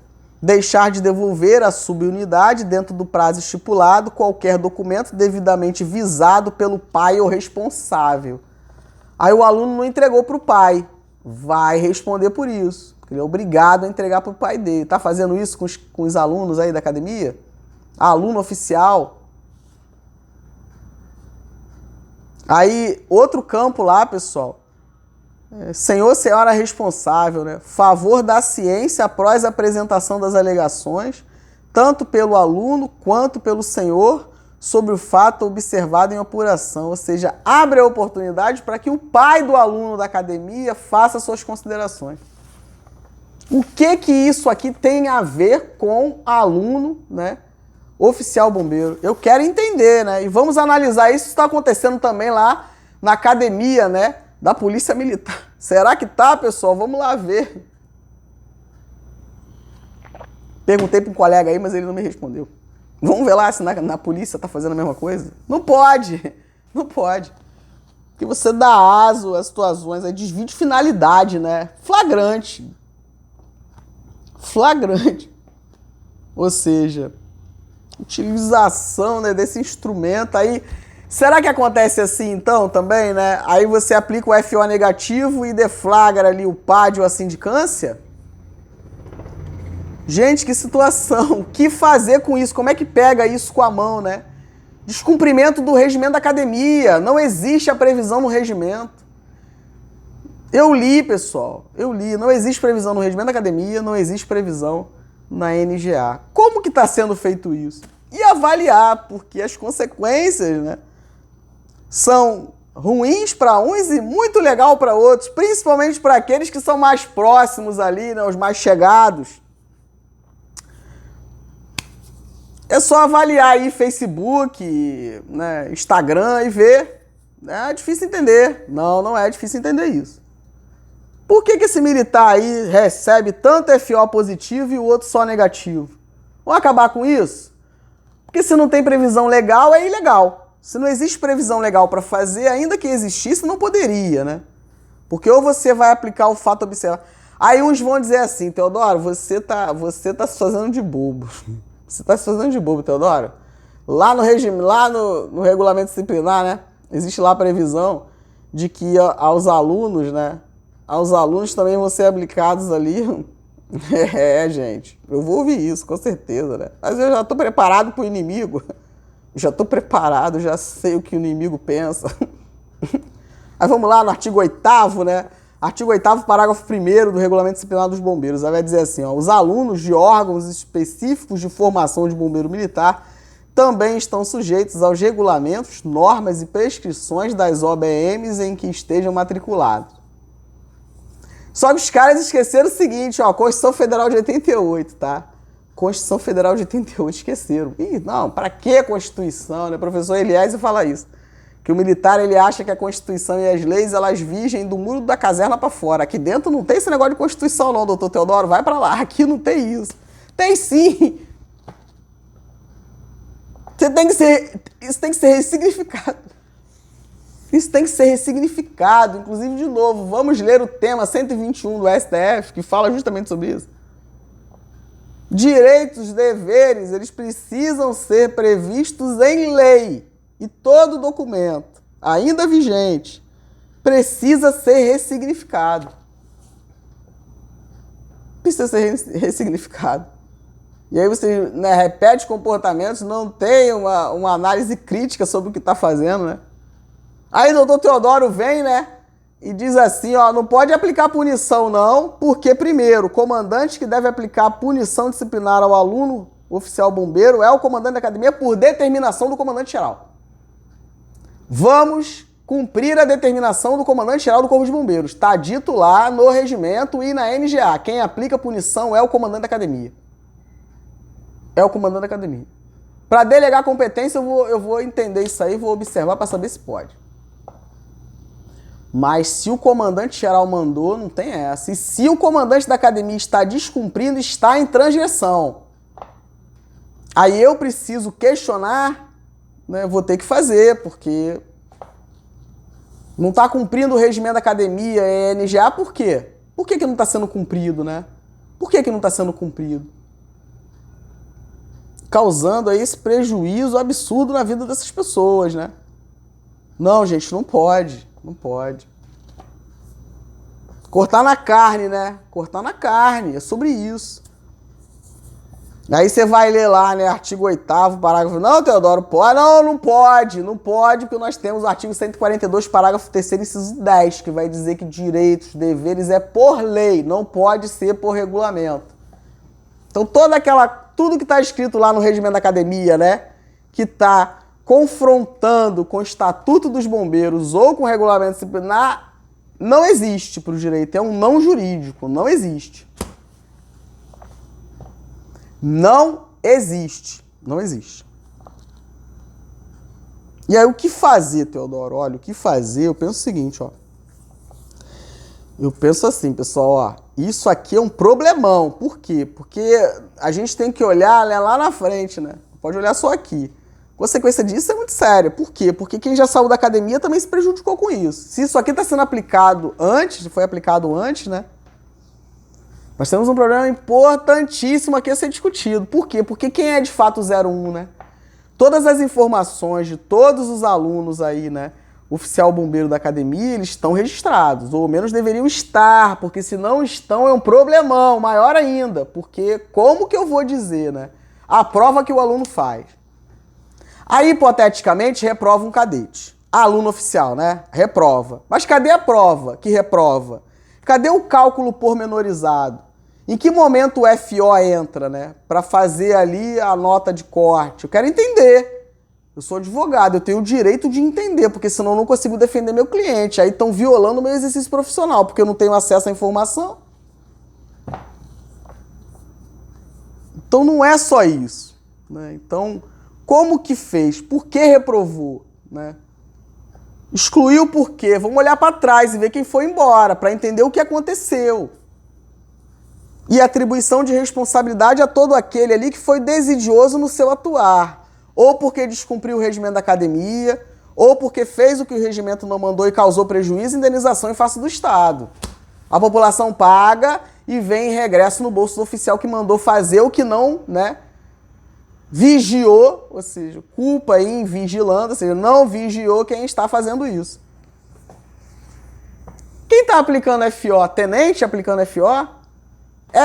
deixar de devolver à subunidade, dentro do prazo estipulado, qualquer documento devidamente visado pelo pai ou responsável. Aí o aluno não entregou para o pai, vai responder por isso, porque ele é obrigado a entregar para o pai dele. Tá fazendo isso com os alunos aí da academia? Aluno oficial. Aí, outro campo lá, pessoal. Senhor, senhora responsável, né? Favor da ciência após a apresentação das alegações, tanto pelo aluno quanto pelo senhor, sobre o fato observado em apuração. Ou seja, abre a oportunidade para que o pai do aluno da academia faça suas considerações. O que isso aqui tem a ver com aluno, né, oficial bombeiro? Eu quero entender, né? E vamos analisar isso. Está acontecendo também lá na academia, né, da Polícia Militar. Será que tá, pessoal? Vamos lá ver. Perguntei para um colega aí, mas ele não me respondeu. Vamos ver lá se na polícia tá fazendo a mesma coisa? Não pode. Não pode. Porque você dá aso às situações, é desvio de finalidade, né? Flagrante. Flagrante. Ou seja, utilização, né, desse instrumento aí. Será que acontece assim então também, né? Aí você aplica o FO negativo e deflagra ali o PAD ou a sindicância? Gente, que situação. O que fazer com isso? Como é que pega isso com a mão, né? Descumprimento do regimento da academia. Não existe a previsão no regimento. Eu li, pessoal. Eu li. Não existe previsão no regimento da academia, não existe previsão na NGA. Como que está sendo feito isso? E avaliar, porque as consequências, né, são ruins para uns e muito legal para outros, principalmente para aqueles que são mais próximos ali, né, os mais chegados. É só avaliar aí Facebook, né, Instagram e ver. É difícil entender. Não, não é difícil entender isso. Por que esse militar aí recebe tanto FO positivo e o outro só negativo? Vamos acabar com isso? Porque se não tem previsão legal, é ilegal. Se não existe previsão legal para fazer, ainda que existisse, não poderia, né? Porque ou você vai aplicar o fato observado. Aí uns vão dizer assim, Teodoro, você tá se fazendo de bobo. Você está se fazendo de bobo, Teodoro. Lá no regime, lá no regulamento disciplinar, né? Existe lá a previsão de que aos alunos, né? Aos alunos também vão ser aplicados ali. Gente, eu vou ouvir isso, com certeza, né? Mas eu já estou preparado para o inimigo. Já estou preparado, já sei o que o inimigo pensa. Aí vamos lá no artigo 8º, né? Artigo 8º, parágrafo 1º do Regulamento Disciplinar dos Bombeiros. Aí vai dizer assim, ó, os alunos de órgãos específicos de formação de bombeiro militar também estão sujeitos aos regulamentos, normas e prescrições das OBMs em que estejam matriculados. Só que os caras esqueceram o seguinte, ó, Constituição Federal de 88, tá? Constituição Federal de 88, esqueceram. Ih, não, pra que Constituição, né? O professor Elias fala isso. Que o militar, ele acha que a Constituição e as leis, elas vigem do muro da caserna pra fora. Aqui dentro não tem esse negócio de Constituição não, doutor Teodoro, vai pra lá. Aqui não tem isso. Tem sim! Isso tem que ser ressignificado. Isso tem que ser ressignificado. Inclusive, de novo, vamos ler o tema 121 do STF, que fala justamente sobre isso. Direitos, deveres, eles precisam ser previstos em lei. E todo documento, ainda vigente, precisa ser ressignificado. Precisa ser ressignificado. E aí você, né, repete comportamentos, não tem uma análise crítica sobre o que está fazendo, né? Aí o doutor Teodoro vem, né, e diz assim, ó, não pode aplicar punição não, porque primeiro, o comandante que deve aplicar punição disciplinar ao aluno oficial bombeiro é o comandante da academia por determinação do comandante-geral. Vamos cumprir a determinação do comandante-geral do Corpo de Bombeiros. Está dito lá no regimento e na NGA. Quem aplica punição é o comandante da academia. É o comandante da academia. Para delegar competência, eu vou entender isso aí, vou observar para saber se pode. Mas se o comandante-geral mandou, não tem essa. E se o comandante da academia está descumprindo, está em transgressão. Aí eu preciso questionar, né, eu vou ter que fazer, porque não está cumprindo o regimento da academia, é NGA, por quê? Por que não está sendo cumprido, né? Por que não está sendo cumprido? Causando aí esse prejuízo absurdo na vida dessas pessoas, né? Não, gente, não pode. Não pode. Cortar na carne, né? Cortar na carne, é sobre isso. Aí você vai ler lá, né, artigo 8º, parágrafo... Não, Teodoro, pode? Não pode. Não pode, porque nós temos o artigo 142, parágrafo 3º, inciso 10, que vai dizer que direitos, deveres é por lei, não pode ser por regulamento. Então, tudo que está escrito lá no regimento da academia, né, que está confrontando com o Estatuto dos Bombeiros ou com o regulamento disciplinar, não existe para o direito, é um não jurídico, não existe. Não existe. Não existe. E aí, o que fazer, Teodoro? Olha, o que fazer, eu penso o seguinte, ó. Eu penso assim, pessoal, ó. Isso aqui é um problemão. Por quê? Porque a gente tem que olhar, né, lá na frente, né? Não pode olhar só aqui. Consequência disso é muito séria. Por quê? Porque quem já saiu da academia também se prejudicou com isso. Se isso aqui está sendo aplicado antes, foi aplicado antes, né? Nós temos um problema importantíssimo aqui a ser discutido. Por quê? Porque quem é de fato o 01, né? Todas as informações de todos os alunos aí, né? Oficial bombeiro da academia, eles estão registrados. Ou ao menos deveriam estar, porque se não estão é um problemão, maior ainda. Porque como que eu vou dizer, né? A prova que o aluno faz. Aí, hipoteticamente, reprova um cadete. Aluno oficial, né? Reprova. Mas cadê a prova que reprova? Cadê o cálculo pormenorizado? Em que momento o FO entra, né? Para fazer ali a nota de corte? Eu quero entender. Eu sou advogado, eu tenho o direito de entender, porque senão eu não consigo defender meu cliente. Aí estão violando o meu exercício profissional, porque eu não tenho acesso à informação. Então não é só isso, né? Então, como que fez? Por que reprovou, né? Excluiu por quê? Vamos olhar para trás e ver quem foi embora, para entender o que aconteceu. E atribuição de responsabilidade a todo aquele ali que foi desidioso no seu atuar. Ou porque descumpriu o regimento da academia, ou porque fez o que o regimento não mandou e causou prejuízo e indenização em face do Estado. A população paga e vem em regresso no bolso do oficial que mandou fazer o que não, né, vigiou, ou seja, culpa aí em vigilando, ou seja, não vigiou quem está fazendo isso. Quem está aplicando FO? Tenente aplicando FO?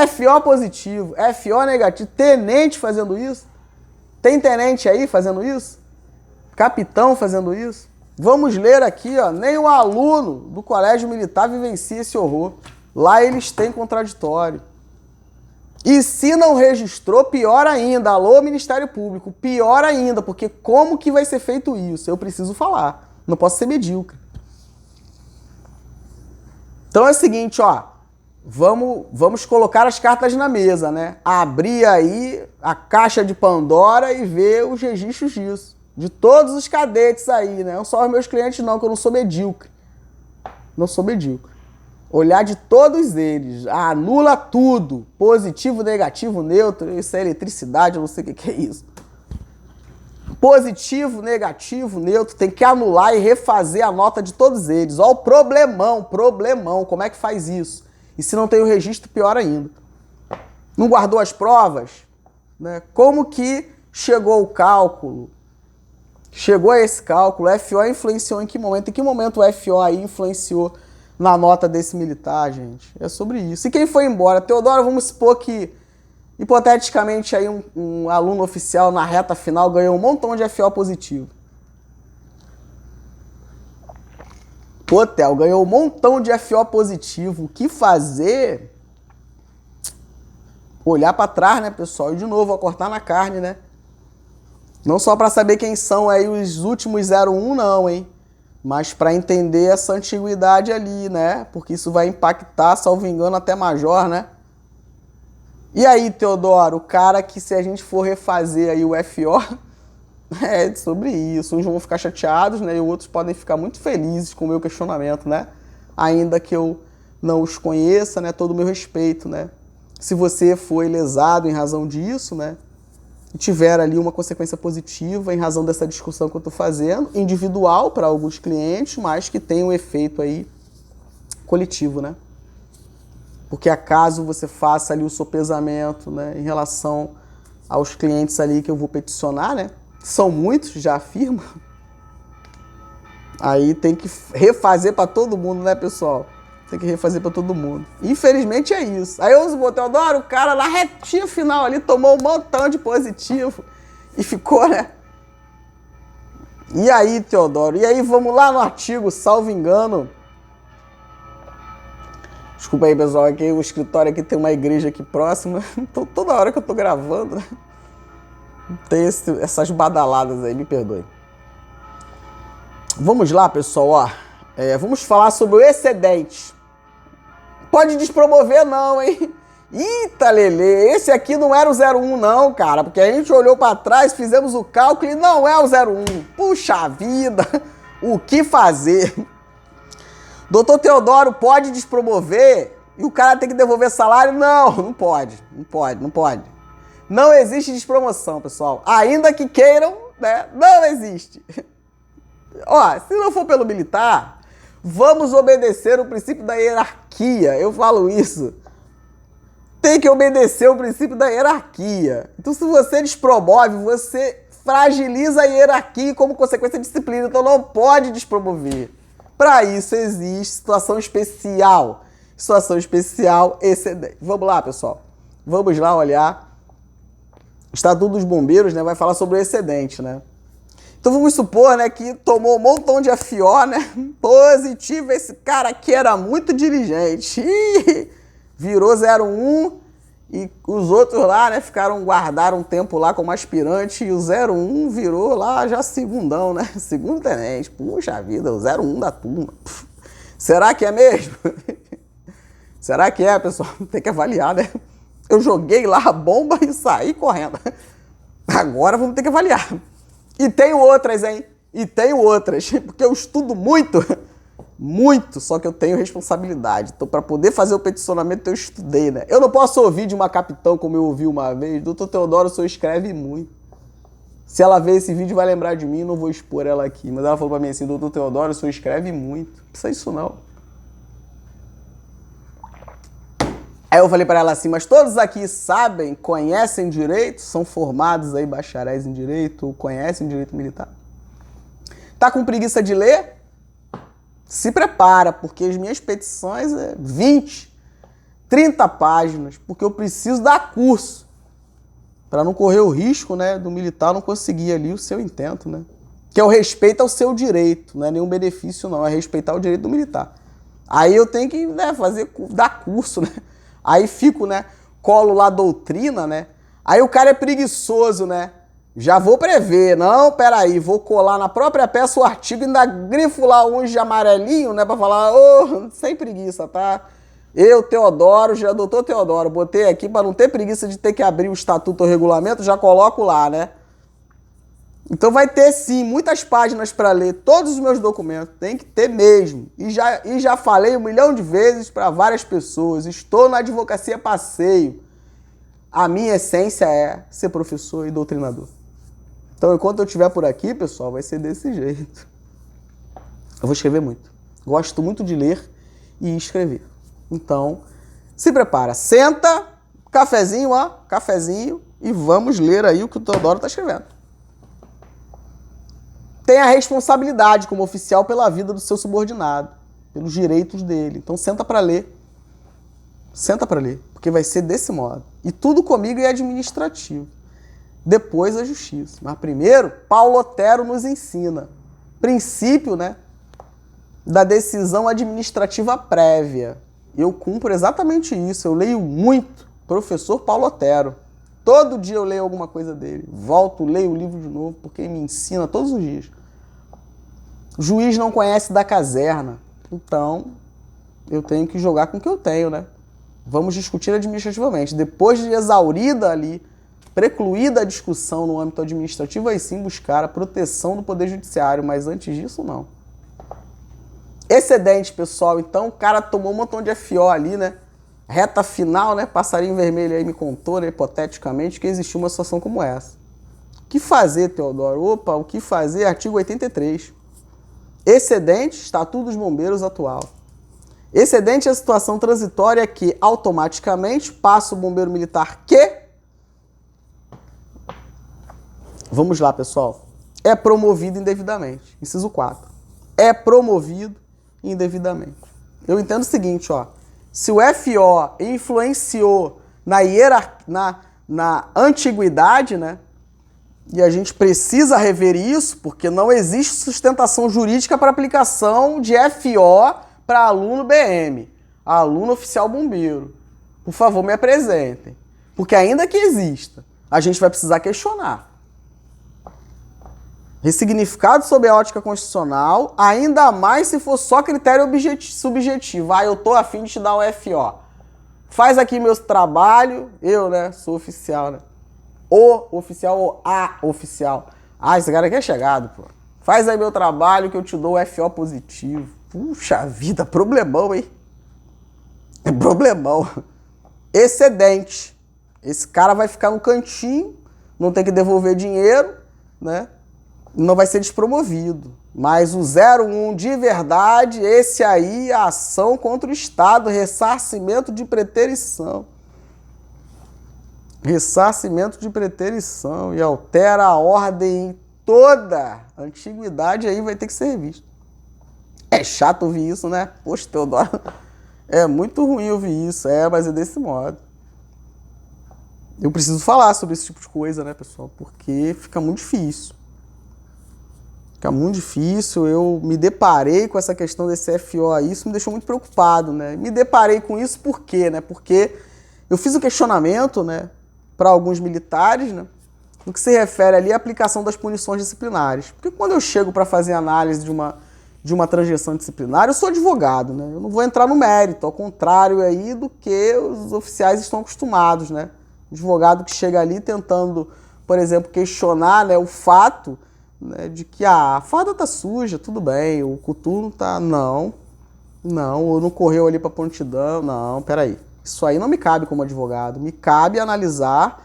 FO positivo, FO negativo, tenente fazendo isso? Tem tenente aí fazendo isso? Capitão fazendo isso? Vamos ler aqui, ó, nem o aluno do colégio militar vivencia esse horror. Lá eles têm contraditório. E se não registrou, pior ainda. Alô, Ministério Público, pior ainda, porque como que vai ser feito isso? Eu preciso falar, não posso ser medíocre. Então é o seguinte, ó. vamos colocar as cartas na mesa, né? Abrir aí a caixa de Pandora e ver os registros disso. De todos os cadetes aí, né? Não só os meus clientes não, que eu não sou medíocre. Não sou medíocre. Olhar de todos eles. Anula tudo. Positivo, negativo, neutro. Isso é eletricidade, eu não sei o que é isso. Positivo, negativo, neutro. Tem que anular e refazer a nota de todos eles. Ó o problemão. Como é que faz isso? E se não tem o registro, pior ainda. Não guardou as provas? Né? Como que chegou o cálculo? Chegou a esse cálculo, o FO influenciou em que momento? Em que momento o FO aí influenciou na nota desse militar, gente? É sobre isso. E quem foi embora? Teodoro, vamos supor que, hipoteticamente, aí um aluno oficial na reta final ganhou um montão de FO positivo. Pô, Theo, ganhou um montão de FO positivo. O que fazer? Olhar para trás, né, pessoal? E de novo, cortar na carne, né? Não só para saber quem são aí os últimos 01, não, hein? Mas para entender essa antiguidade ali, né? Porque isso vai impactar, salvo engano, até major, né? E aí, Teodoro, o cara que se a gente for refazer aí o FO, é sobre isso. Uns vão ficar chateados, né? E outros podem ficar muito felizes com o meu questionamento, né? Ainda que eu não os conheça, né? Todo o meu respeito, né? Se você foi lesado em razão disso, né? E tiver ali uma consequência positiva em razão dessa discussão que eu estou fazendo, individual para alguns clientes, mas que tem um efeito aí coletivo, né? Porque acaso você faça ali o sopesamento, né, em relação aos clientes ali que eu vou peticionar, né? São muitos, já afirmo. Aí tem que refazer para todo mundo, né, pessoal? Tem que refazer para todo mundo. Infelizmente é isso. Aí o Teodoro, o cara na retinha final ali tomou um montão de positivo e ficou, né? E aí, Teodoro? E aí, vamos lá no artigo, salvo engano. Desculpa aí, pessoal, aqui o escritório aqui tem uma igreja aqui próxima. Então, toda hora que eu tô gravando, né? Tem essas badaladas aí, me perdoe. Vamos lá, pessoal, ó. Vamos falar sobre o excedente. Pode despromover não, hein? Eita, Lelê, esse aqui não era o 01 não, cara, porque a gente olhou para trás, fizemos o cálculo e não é o 01. Puxa vida, o que fazer? Doutor Teodoro, pode despromover e o cara tem que devolver salário? Não pode. Não existe despromoção, pessoal. Ainda que queiram, né? Não existe. Ó, se não for pelo militar, vamos obedecer o princípio da hierarquia. Eu falo isso. Tem que obedecer o princípio da hierarquia. Então, se você despromove, você fragiliza a hierarquia e, como consequência, a disciplina. Então, não pode despromover. Para isso, existe situação especial. Situação especial excedente. Vamos lá, pessoal. Vamos lá olhar. O Estatuto dos Bombeiros, né, vai falar sobre o excedente, né? Então vamos supor, né, que tomou um montão de FO, né? Positivo, esse cara aqui era muito diligente. Ih, virou 01 e os outros lá, né, guardaram um tempo lá como aspirante e o 01 virou lá já segundão, né? Segundo tenente. Puxa vida, o 01 da turma. Será que é mesmo? Será que é, pessoal? Tem que avaliar, né? Eu joguei lá a bomba e saí correndo. Agora vamos ter que avaliar. E tenho outras, hein? Porque eu estudo muito, só que eu tenho responsabilidade. Então, para poder fazer o peticionamento, eu estudei, né? Eu não posso ouvir de uma capitão, como eu ouvi uma vez, doutor Teodoro, o senhor escreve muito. Se ela ver esse vídeo, vai lembrar de mim, não vou expor ela aqui. Mas ela falou para mim assim, doutor Teodoro, o senhor escreve muito. Não precisa isso, não. Aí eu falei para ela assim, mas todos aqui sabem, conhecem direito, são formados aí, bacharéis em direito, conhecem direito militar. Tá com preguiça de ler? Se prepara, porque as minhas petições é 20, 30 páginas, porque eu preciso dar curso, para não correr o risco, né, do militar não conseguir ali o seu intento, né? Que é o respeito ao seu direito, não é nenhum benefício não, é respeitar o direito do militar. Aí eu tenho que, né, dar curso, né? Aí fico, né, colo lá a doutrina, né? Aí o cara é preguiçoso, né? Já vou prever, não, peraí, vou colar na própria peça o artigo e ainda grifo lá uns de amarelinho, né, pra falar, sem preguiça, tá? Eu, Teodoro, já doutor Teodoro, botei aqui para não ter preguiça de ter que abrir o estatuto ou regulamento, já coloco lá, né? Então vai ter sim muitas páginas para ler, todos os meus documentos, tem que ter mesmo. E já falei 1 milhão de vezes para várias pessoas, estou na advocacia passeio. A minha essência é ser professor e doutrinador. Então enquanto eu estiver por aqui, pessoal, vai ser desse jeito. Eu vou escrever muito. Gosto muito de ler e escrever. Então, se prepara, senta, cafezinho, ó, cafezinho, e vamos ler aí o que o Teodoro está escrevendo. Tem a responsabilidade como oficial pela vida do seu subordinado, pelos direitos dele. Então senta para ler. Senta para ler, porque vai ser desse modo. E tudo comigo é administrativo. Depois a justiça. Mas primeiro, Paulo Otero nos ensina. Princípio, né, da decisão administrativa prévia. Eu cumpro exatamente isso. Eu leio muito. Professor Paulo Otero. Todo dia eu leio alguma coisa dele. Volto, leio o livro de novo, porque ele me ensina todos os dias. O juiz não conhece da caserna. Então, eu tenho que jogar com o que eu tenho, né? Vamos discutir administrativamente. Depois de exaurida ali, precluída a discussão no âmbito administrativo, aí sim buscar a proteção do Poder Judiciário. Mas antes disso, não. Excedente, pessoal. Então, o cara tomou um montão de FO ali, né? Reta final, né? Passarinho vermelho aí me contou, né, hipoteticamente, que existiu uma situação como essa. O que fazer, Teodoro? Opa, o que fazer? Artigo 83. Excedente, Estatuto dos Bombeiros atual. Excedente é a situação transitória que automaticamente passa o bombeiro militar que... Vamos lá, pessoal. É promovido indevidamente. Inciso 4. É promovido indevidamente. Eu entendo o seguinte, ó. Se o FO influenciou na antiguidade, né? E a gente precisa rever isso, porque não existe sustentação jurídica para aplicação de FO para aluno BM, aluno oficial bombeiro. Por favor, me apresentem. Porque ainda que exista, a gente vai precisar questionar. Ressignificado sob a ótica constitucional, ainda mais se for só critério subjetivo. Ah, eu tô a fim de te dar um FO. Faz aqui meus trabalhos, eu, né, sou oficial, né? O oficial ou a oficial. Ah, esse cara aqui é chegado, pô. Faz aí meu trabalho que eu te dou o FO positivo. Puxa vida, problemão, hein? É problemão. Excedente. Esse cara vai ficar no cantinho, não tem que devolver dinheiro, né? Não vai ser despromovido. Mas o 01 de verdade, esse aí é a ação contra o Estado, ressarcimento de preterição. Ressarcimento de preterição e altera a ordem toda. A antiguidade aí vai ter que ser revista. É chato ouvir isso, né? Poxa, Teodoro, é muito ruim ouvir isso. É, mas é desse modo. Eu preciso falar sobre esse tipo de coisa, né, pessoal? Porque fica muito difícil. Fica muito difícil. Eu me deparei com essa questão desse FO aí, isso me deixou muito preocupado, né? Me deparei com isso por quê, né? Porque eu fiz um questionamento, né, para alguns militares, né, no que se refere ali à aplicação das punições disciplinares. Porque quando eu chego para fazer análise de uma transgressão disciplinar, eu sou advogado, né? Eu não vou entrar no mérito, ao contrário aí do que os oficiais estão acostumados, né? Advogado que chega ali tentando, por exemplo, questionar, né, o fato, né, de que a farda tá suja, tudo bem, o coturno tá... Não, ou não correu ali para prontidão, não, peraí. Isso aí não me cabe como advogado, me cabe analisar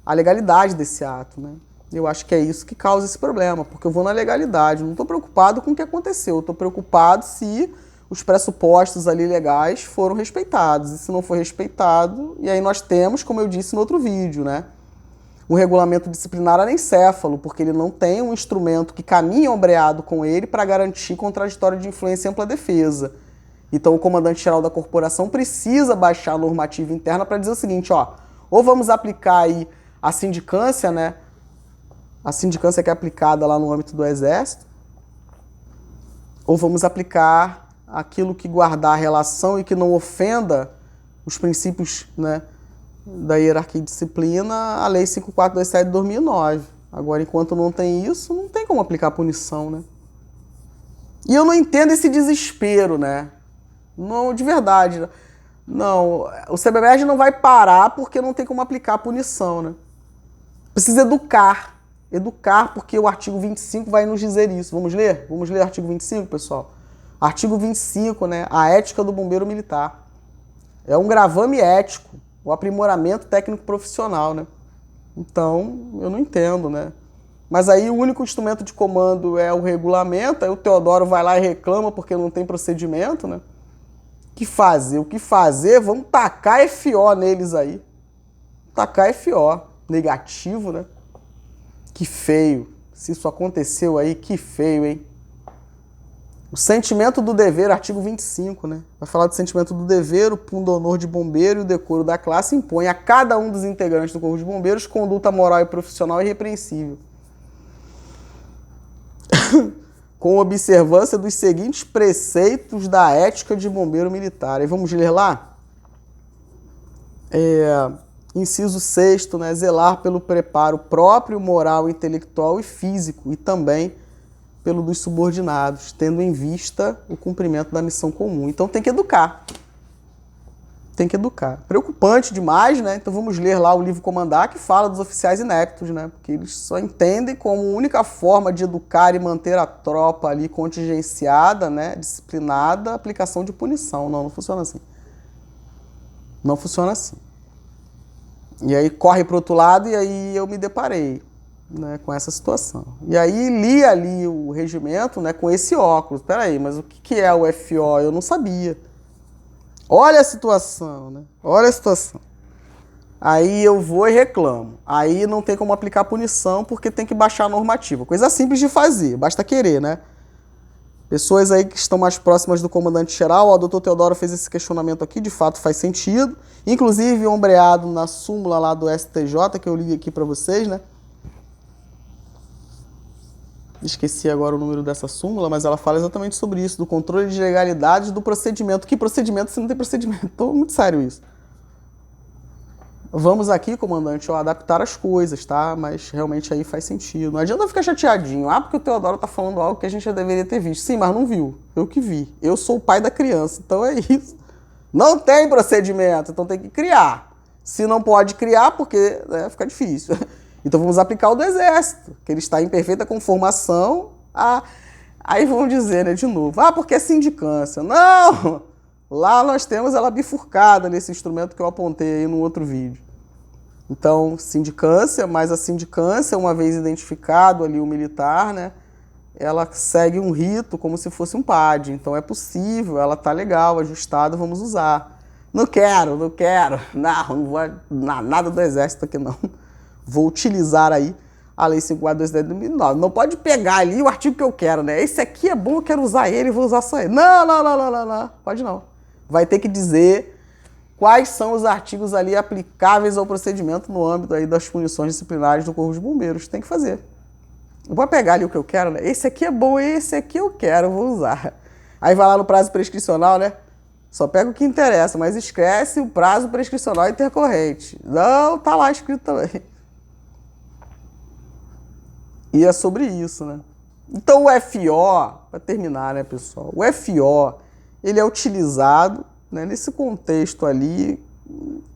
a legalidade desse ato, né? Eu acho que é isso que causa esse problema, porque eu vou na legalidade, não estou preocupado com o que aconteceu, eu estou preocupado se os pressupostos ali legais foram respeitados, e se não for respeitado, e aí nós temos, como eu disse no outro vídeo, né, um regulamento disciplinar anencéfalo, porque ele não tem um instrumento que caminhe ombreado com ele para garantir contraditório de influência e ampla defesa. Então o comandante-geral da corporação precisa baixar a normativa interna para dizer o seguinte, ó, ou vamos aplicar aí a sindicância, né, a sindicância que é aplicada lá no âmbito do Exército, ou vamos aplicar aquilo que guardar a relação e que não ofenda os princípios, né, da hierarquia e disciplina, a Lei 5427 de 2009. Agora, enquanto não tem isso, não tem como aplicar punição, né? E eu não entendo esse desespero, né? Não, de verdade. Não, o CBMERG não vai parar porque não tem como aplicar a punição, né? Precisa educar. Educar, porque o artigo 25 vai nos dizer isso. Vamos ler? Vamos ler o artigo 25, pessoal? Artigo 25, né? A ética do bombeiro militar. É um gravame ético, o aprimoramento técnico profissional, né? Então, eu não entendo, né? Mas aí o único instrumento de comando é o regulamento, aí o Teodoro vai lá e reclama porque não tem procedimento, né? O que fazer? O que fazer? Vamos tacar FO neles aí. Tacar FO. Negativo, né? Que feio. Se isso aconteceu aí, que feio, hein? O sentimento do dever, artigo 25, né? Vai falar do sentimento do dever, o pundonor de bombeiro e o decoro da classe impõe a cada um dos integrantes do Corpo de Bombeiros conduta moral e profissional irrepreensível. Com observância dos seguintes preceitos da ética de bombeiro militar. E vamos ler lá? Inciso 6º, né? Zelar pelo preparo próprio, moral, intelectual e físico, e também pelo dos subordinados, tendo em vista o cumprimento da missão comum. Então tem que educar. Tem que educar. Preocupante demais, né? Então vamos ler lá o livro Comandar, que fala dos oficiais ineptos, né? Porque eles só entendem como única forma de educar e manter a tropa ali contingenciada, né? Disciplinada, a aplicação de punição. Não, não funciona assim. Não funciona assim. E aí corre para o outro lado e aí eu me deparei, né, com essa situação. E aí li ali o regimento, né, com esse óculos. Espera aí, mas o que é o FO? Eu não sabia. Olha a situação, né? Olha a situação. Aí eu vou e reclamo. Aí não tem como aplicar punição porque tem que baixar a normativa. Coisa simples de fazer, basta querer, né? Pessoas aí que estão mais próximas do comandante-geral, o doutor Teodoro fez esse questionamento aqui, de fato faz sentido. Inclusive ombreado na súmula lá do STJ, que eu li aqui para vocês, né? Esqueci agora o número dessa súmula, mas ela fala exatamente sobre isso, do controle de legalidade do procedimento. Que procedimento se não tem procedimento? Tô muito sério isso. Vamos aqui, comandante, ó, adaptar as coisas, tá? Mas realmente aí faz sentido. Não adianta ficar chateadinho. Ah, porque o Teodoro tá falando algo que a gente já deveria ter visto. Sim, mas não viu. Eu que vi. Eu sou o pai da criança, então é isso. Não tem procedimento, então tem que criar. Se não pode criar, porque né, fica difícil. Então vamos aplicar o do Exército, que ele está em perfeita conformação. Aí vamos dizer, né, de novo, porque é sindicância. Não! Lá nós temos ela bifurcada nesse instrumento que eu apontei aí no outro vídeo. Então, sindicância, mas a sindicância, uma vez identificado ali o militar, né, ela segue um rito como se fosse um PAD. Então é possível, ela tá legal, ajustada, vamos usar. Não quero. Não vou nada do Exército aqui não. Vou utilizar aí a Lei 542 de 2009. Não pode pegar ali o artigo que eu quero, né? Esse aqui é bom, eu quero usar ele, vou usar só ele. Não. Pode não. Vai ter que dizer quais são os artigos ali aplicáveis ao procedimento no âmbito aí das punições disciplinares do Corpo de Bombeiros. Tem que fazer. Eu vou pegar ali o que eu quero, né? Esse aqui é bom, esse aqui eu quero, vou usar. Aí vai lá no prazo prescricional, né? Só pega o que interessa, mas esquece o prazo prescricional intercorrente. Não, tá lá escrito também. E é sobre isso, né? Então o FO, para terminar, né, pessoal? O FO, ele é utilizado, né, nesse contexto ali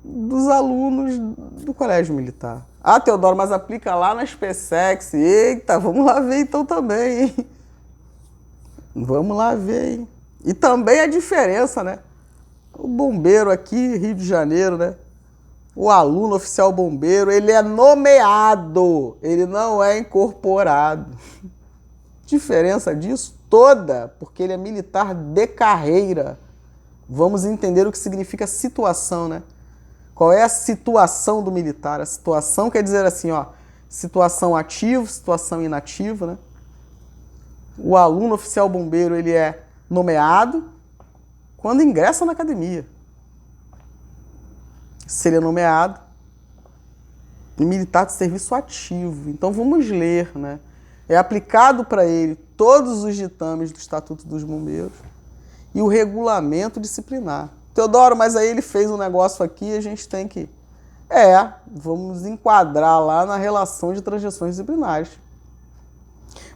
dos alunos do Colégio Militar. Ah, Teodoro, mas aplica lá na SpaceX. Eita, vamos lá ver então também, hein? Vamos lá ver, hein? E também a diferença, né? O bombeiro aqui, Rio de Janeiro, né? O aluno oficial bombeiro, ele é nomeado, ele não é incorporado. Diferença disso toda, porque ele é militar de carreira. Vamos entender o que significa situação, né? Qual é a situação do militar? A situação quer dizer assim, ó, situação ativo, situação inativo, né? O aluno oficial bombeiro, ele é nomeado quando ingressa na academia. Seria nomeado militar de serviço ativo. Então vamos ler, né? É aplicado para ele todos os ditames do Estatuto dos Bombeiros e o regulamento disciplinar. Teodoro, mas aí ele fez um negócio aqui e a gente tem que... vamos enquadrar lá na relação de transgressões disciplinares.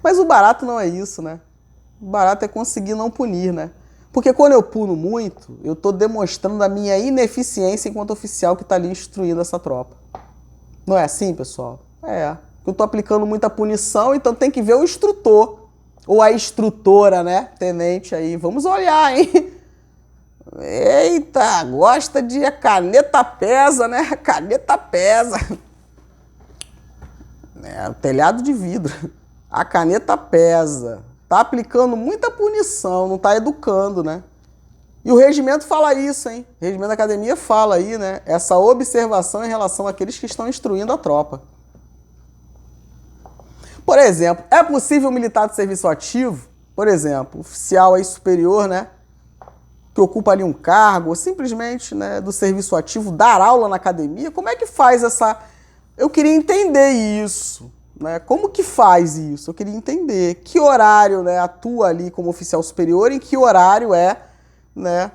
Mas o barato não é isso, né? O barato é conseguir não punir, né? Porque quando eu puno muito, eu estou demonstrando a minha ineficiência enquanto oficial que está ali instruindo essa tropa. Não é assim, pessoal? É. Eu estou aplicando muita punição, então tem que ver o instrutor. Ou a instrutora, né? Tenente aí. Vamos olhar, hein? Eita, gosta de... A caneta pesa, né? A caneta pesa. É, o telhado de vidro. A caneta pesa. Tá aplicando muita punição, não tá educando, né? E o regimento fala isso, hein? O regimento da academia fala aí, né? Essa observação em relação àqueles que estão instruindo a tropa. Por exemplo, é possível um militar de serviço ativo, por exemplo, oficial aí superior, né? Que ocupa ali um cargo, ou simplesmente, né, do serviço ativo, dar aula na academia? Como é que faz essa... Eu queria entender isso, né? Como que faz isso? Eu queria entender que horário, né, atua ali como oficial superior e em que horário é, né,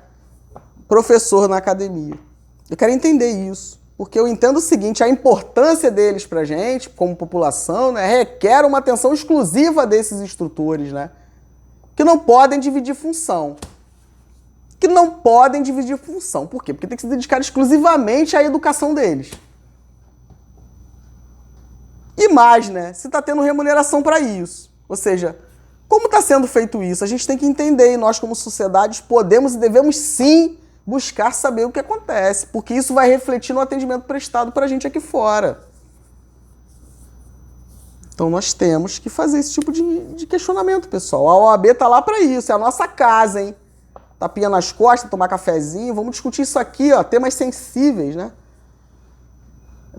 professor na academia. Eu quero entender isso, porque eu entendo o seguinte, a importância deles pra gente, como população, né, requer uma atenção exclusiva desses instrutores, né, que não podem dividir função. Por quê? Porque tem que se dedicar exclusivamente à educação deles. E mais, né? Se está tendo remuneração para isso. Ou seja, como está sendo feito isso? A gente tem que entender, e nós como sociedade podemos e devemos sim buscar saber o que acontece, porque isso vai refletir no atendimento prestado para a gente aqui fora. Então nós temos que fazer esse tipo de questionamento, pessoal. A OAB está lá para isso, é a nossa casa, hein? Tapinha nas costas, tomar cafezinho, vamos discutir isso aqui, ó, temas sensíveis, né?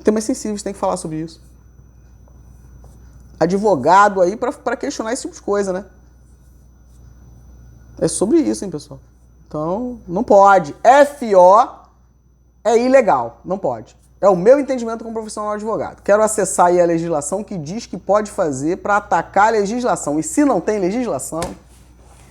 Temas sensíveis, tem que falar sobre isso. Advogado aí para questionar esse tipo de coisa, né? É sobre isso, hein, pessoal? Então, não pode. FO é ilegal, não pode. É o meu entendimento como profissional advogado. Quero acessar aí a legislação que diz que pode fazer para atacar a legislação. E se não tem legislação...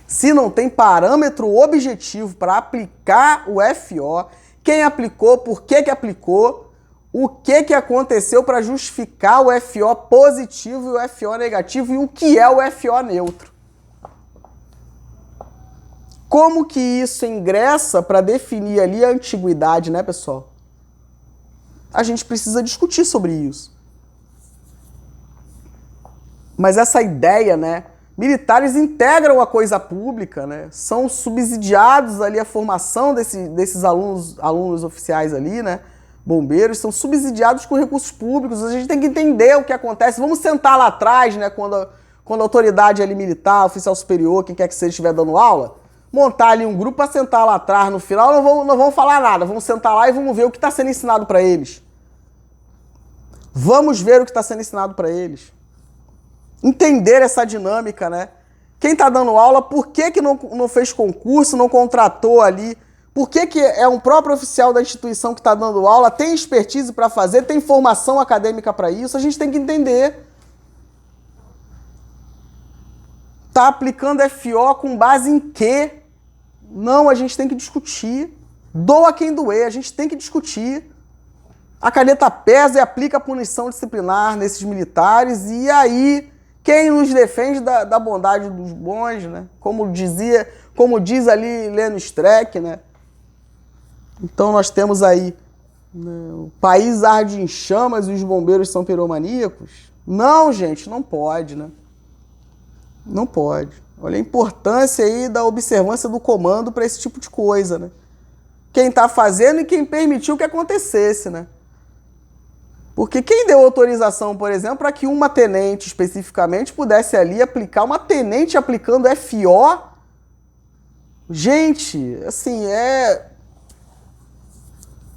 Se não tem parâmetro objetivo para aplicar o FO, quem aplicou, por que aplicou, o que aconteceu para justificar o FO positivo e o FO negativo e o que é o FO neutro. Como que isso ingressa para definir ali a antiguidade, né, pessoal? A gente precisa discutir sobre isso. Mas essa ideia, né? Militares integram a coisa pública, né? São subsidiados ali a formação desses alunos oficiais ali, né? Bombeiros, são subsidiados com recursos públicos. A gente tem que entender o que acontece. Vamos sentar lá atrás, né? Quando a autoridade ali militar, oficial superior, quem quer que seja, estiver dando aula, montar ali um grupo para sentar lá atrás. No final não vamos falar nada. Vamos sentar lá e vamos ver o que está sendo ensinado para eles. Vamos ver o que está sendo ensinado para eles. Entender essa dinâmica, né? Quem está dando aula, por que não fez concurso, não contratou ali? Por que é um próprio oficial da instituição que está dando aula, tem expertise para fazer, tem formação acadêmica para isso? A gente tem que entender. Está aplicando FO com base em quê? Não, a gente tem que discutir. Doa quem doer, a gente tem que discutir. A caneta pesa e aplica a punição disciplinar nesses militares, e aí... Quem nos defende da bondade dos bons, né? Como diz ali Leno Streck, né? Então nós temos aí, né, o país arde em chamas e os bombeiros são piromaníacos? Não, gente, não pode, né? Não pode. Olha a importância aí da observância do comando para esse tipo de coisa, né? Quem está fazendo e quem permitiu que acontecesse, né? Porque quem deu autorização, por exemplo, para que uma tenente especificamente pudesse ali aplicar, uma tenente aplicando FO? Gente, assim, é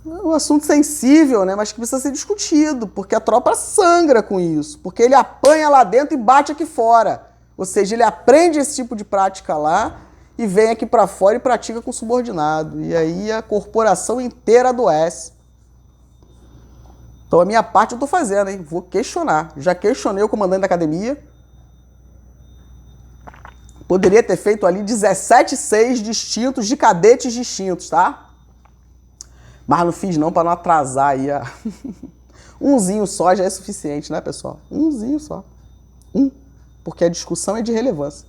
um assunto sensível, né? Mas que precisa ser discutido, porque a tropa sangra com isso, porque ele apanha lá dentro e bate aqui fora. Ou seja, ele aprende esse tipo de prática lá e vem aqui para fora e pratica com subordinado. E aí a corporação inteira adoece. Então a minha parte eu tô fazendo, hein? Vou questionar. Já questionei o comandante da academia. Poderia ter feito ali 17/6 distintos de cadetes distintos, tá? Mas não fiz não para não atrasar aí a... Umzinho só já é suficiente, né, pessoal? Umzinho só. Porque a discussão é de relevância.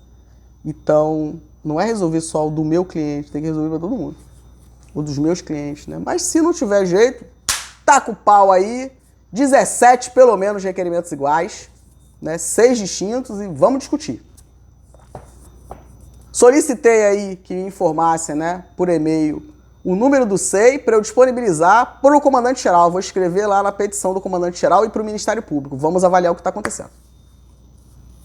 Então, Não é resolver só o do meu cliente, tem que resolver para todo mundo. O dos meus clientes, né? Mas se não tiver jeito, taca o pau aí, 17 pelo menos requerimentos iguais, né? 6 distintos e vamos discutir. Solicitei aí que me informassem, né, por e-mail, o número do SEI para eu disponibilizar para o comandante-geral. Vou escrever lá na petição do comandante-geral e para o Ministério Público. Vamos avaliar o que está acontecendo.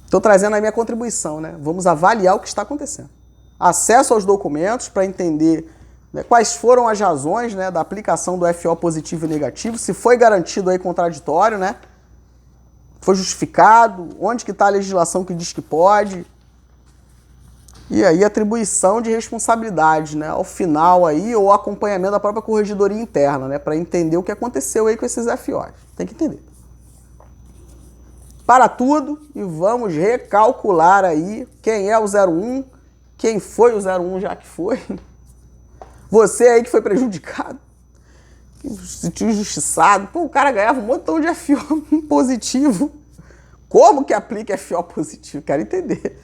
Estou trazendo a minha contribuição, né? Vamos avaliar o que está acontecendo. Acesso aos documentos para entender, né, quais foram as razões, né, da aplicação do FO positivo e negativo, se foi garantido aí contraditório, né? Foi justificado, onde que está a legislação que diz que pode. E aí atribuição de responsabilidade, né, ao final aí, ou acompanhamento da própria corregedoria interna, né, para entender o que aconteceu aí com esses FOs. Tem que entender. Para tudo e vamos recalcular aí quem é o 01, quem foi o 01 já que foi. Você aí que foi prejudicado, que se sentiu injustiçado. Pô, o cara ganhava um montão de FO positivo. Como que aplica FO positivo? Quero entender.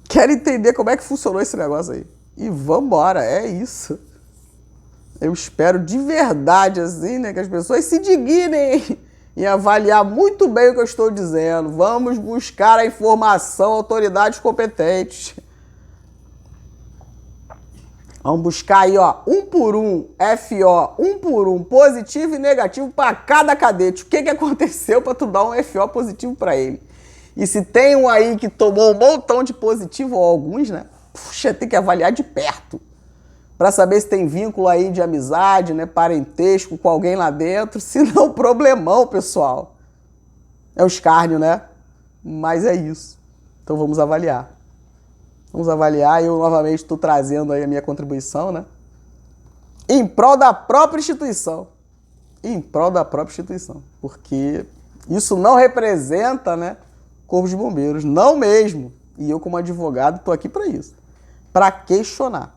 Quero entender como é que funcionou esse negócio aí. E vambora, é isso. Eu espero de verdade, assim, né, que as pessoas se dignem em avaliar muito bem o que eu estou dizendo. Vamos buscar a informação, autoridades competentes. Vamos buscar aí, ó, um por um, FO, um por um, positivo e negativo para cada cadete. O que aconteceu para tu dar um FO positivo para ele? E se tem um aí que tomou um montão de positivo, ou alguns, né? Puxa, tem que avaliar de perto. Para saber se tem vínculo aí de amizade, né? Parentesco com alguém lá dentro. Se não, problemão, pessoal. É um escárnio, né? Mas é isso. Então vamos avaliar. Vamos avaliar. Eu novamente estou trazendo aí a minha contribuição, né? Em prol da própria instituição. Em prol da própria instituição. Porque isso não representa, né, Corpo de Bombeiros, não mesmo. E eu, como advogado, estou aqui para isso. Para questionar.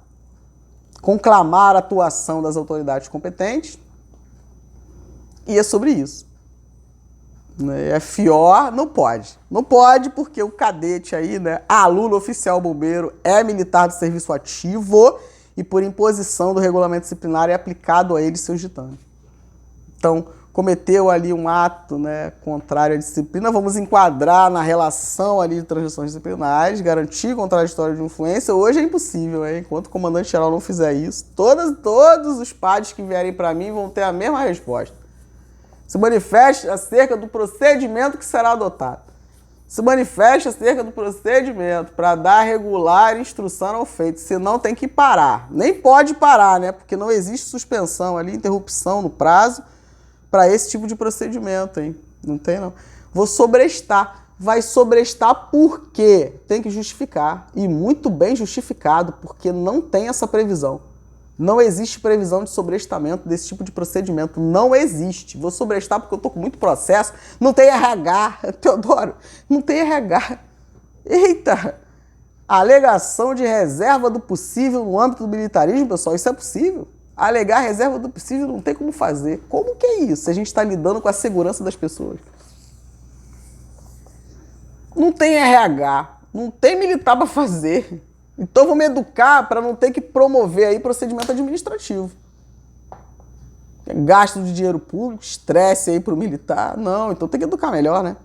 Conclamar a atuação das autoridades competentes. E é sobre isso. FO não pode. Não pode porque o cadete aí, né, aluno oficial bombeiro, é militar do serviço ativo e por imposição do regulamento disciplinar é aplicado a ele seus ditames. Então, cometeu ali um ato, né, contrário à disciplina, vamos enquadrar na relação ali de transgressões disciplinares, garantir contraditório de influência. Hoje é impossível, hein? Enquanto o comandante-geral não fizer isso, todos os PADs que vierem para mim vão ter a mesma resposta. Se manifeste acerca do procedimento que será adotado. Se manifeste acerca do procedimento para dar regular instrução ao feito. Senão tem que parar. Nem pode parar, né? Porque não existe suspensão ali, interrupção no prazo para esse tipo de procedimento, hein? Não tem, não. Vou sobrestar. Vai sobrestar por quê? Tem que justificar. E muito bem justificado, porque não tem essa previsão. Não existe previsão de sobrestamento desse tipo de procedimento. Não existe. Vou sobrestar porque eu tô com muito processo. Não tem RH. Teodoro, não tem RH. Eita! Alegação de reserva do possível no âmbito do militarismo, pessoal, isso é possível? Alegar reserva do possível não tem como fazer. Como que é isso? Se a gente está lidando com a segurança das pessoas. Não tem RH, não tem militar para fazer. Então vou me educar para não ter que promover aí procedimento administrativo. Gasto de dinheiro público, estresse aí para o militar. Não, então tem que educar melhor, né?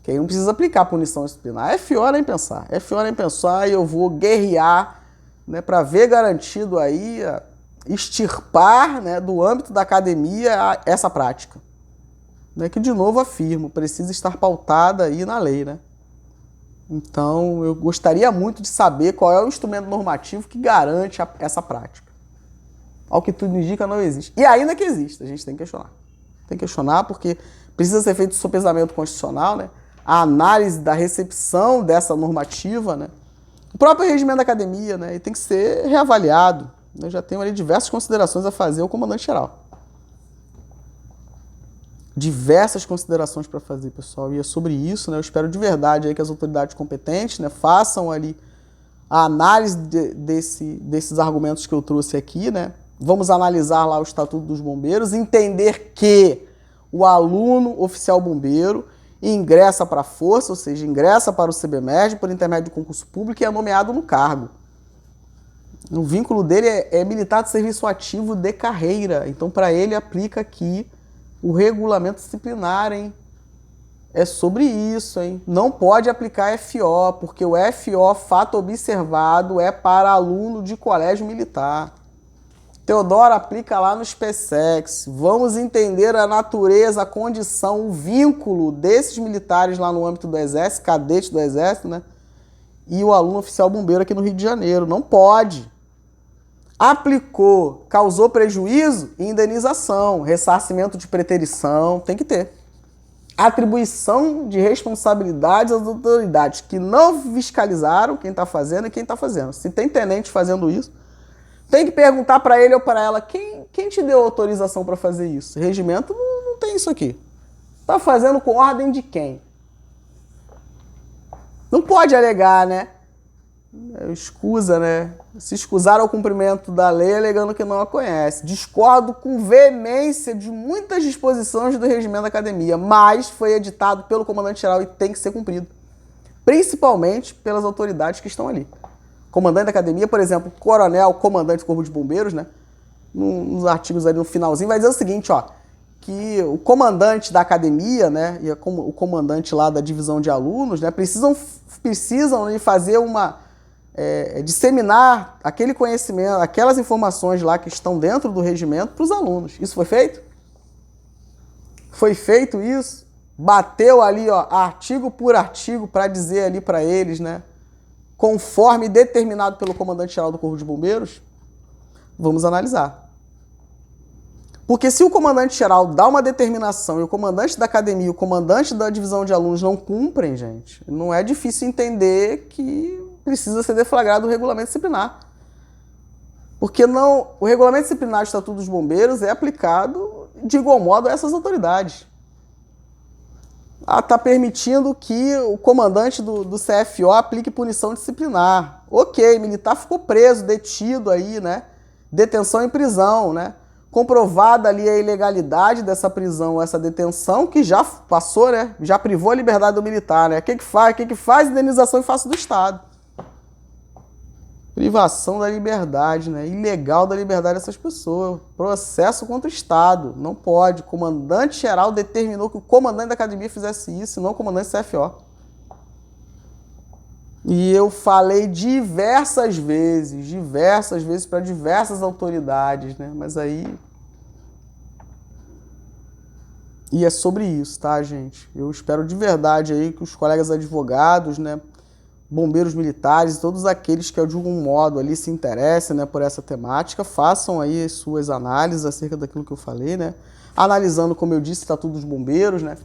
Que aí não precisa aplicar punição disciplinar. FO nem pensar. FO nem pensar e eu vou guerrear, né, para ver garantido aí, extirpar, né, do âmbito da academia essa prática. Né, que, de novo, afirmo, precisa estar pautada aí na lei, né? Então, eu gostaria muito de saber qual é o instrumento normativo que garante essa prática. Ao que tudo indica, não existe. E ainda que exista, a gente tem que questionar. Tem que questionar porque precisa ser feito o sopesamento constitucional, né? A análise da recepção dessa normativa, né? O próprio regimento da academia, né? E tem que ser reavaliado. Eu já tenho ali diversas considerações a fazer ao comandante-geral. Diversas considerações para fazer, pessoal, e é sobre isso, né? Eu espero de verdade aí que as autoridades competentes, né, façam ali a análise desses argumentos que eu trouxe aqui, né? Vamos analisar lá o Estatuto dos Bombeiros, entender que o aluno oficial bombeiro ingressa para a força, ou seja, ingressa para o CBMERG por intermédio do concurso público e é nomeado no cargo. O vínculo dele é militar de serviço ativo de carreira. Então, para ele, aplica aqui o regulamento disciplinar, hein? É sobre isso, hein? Não pode aplicar FO, porque o FO, fato observado, é para aluno de colégio militar. Teodoro aplica lá no SPSEX. Vamos entender a natureza, a condição, o vínculo desses militares lá no âmbito do Exército, cadete do Exército, né? E o aluno oficial bombeiro aqui no Rio de Janeiro. Não pode. Aplicou, causou prejuízo, indenização, ressarcimento de preterição, tem que ter. Atribuição de responsabilidades às autoridades que não fiscalizaram quem está fazendo e quem está fazendo. Se tem tenente fazendo isso, tem que perguntar para ele ou para ela quem te deu autorização para fazer isso. Regimento não tem isso aqui. Está fazendo com ordem de quem? Não pode alegar, né? Escusa, né? Se escusar ao cumprimento da lei alegando que não a conhece. Discordo com veemência de muitas disposições do regimento da academia, mas foi editado pelo comandante-geral e tem que ser cumprido. Principalmente pelas autoridades que estão ali. Comandante da academia, por exemplo, coronel, comandante do Corpo de Bombeiros, né? Nos artigos ali no finalzinho, vai dizer o seguinte, ó, que o comandante da academia, né, e o comandante lá da divisão de alunos, né, precisam fazer disseminar aquele conhecimento, aquelas informações lá que estão dentro do regimento para os alunos. Isso foi feito? Foi feito isso? Bateu ali, ó, artigo por artigo para dizer ali para eles, né, conforme determinado pelo comandante-geral do Corpo de Bombeiros? Vamos analisar. Porque se o comandante-geral dá uma determinação e o comandante da academia e o comandante da divisão de alunos não cumprem, gente, não é difícil entender que precisa ser deflagrado o regulamento disciplinar. Porque o regulamento disciplinar do Estatuto dos Bombeiros é aplicado de igual modo a essas autoridades. Está permitindo que o comandante do CFO aplique punição disciplinar. Ok, militar ficou preso, detido aí, né? Detenção em prisão, né? Comprovada ali a ilegalidade dessa prisão, essa detenção, que já passou, né? Já privou a liberdade do militar, né? O que faz? Indenização em face do Estado. Privação da liberdade, né? Ilegal da liberdade dessas pessoas. Processo contra o Estado. Não pode. O comandante-geral determinou que o comandante da academia fizesse isso, e não o comandante do CFO. E eu falei diversas vezes para diversas autoridades, né? Mas aí... E é sobre isso, tá, gente? Eu espero de verdade aí que os colegas advogados, né, bombeiros militares e todos aqueles que de algum modo ali se interessem, né, por essa temática, façam aí as suas análises acerca daquilo que eu falei, né? Analisando, como eu disse, o Estatuto dos Bombeiros, né?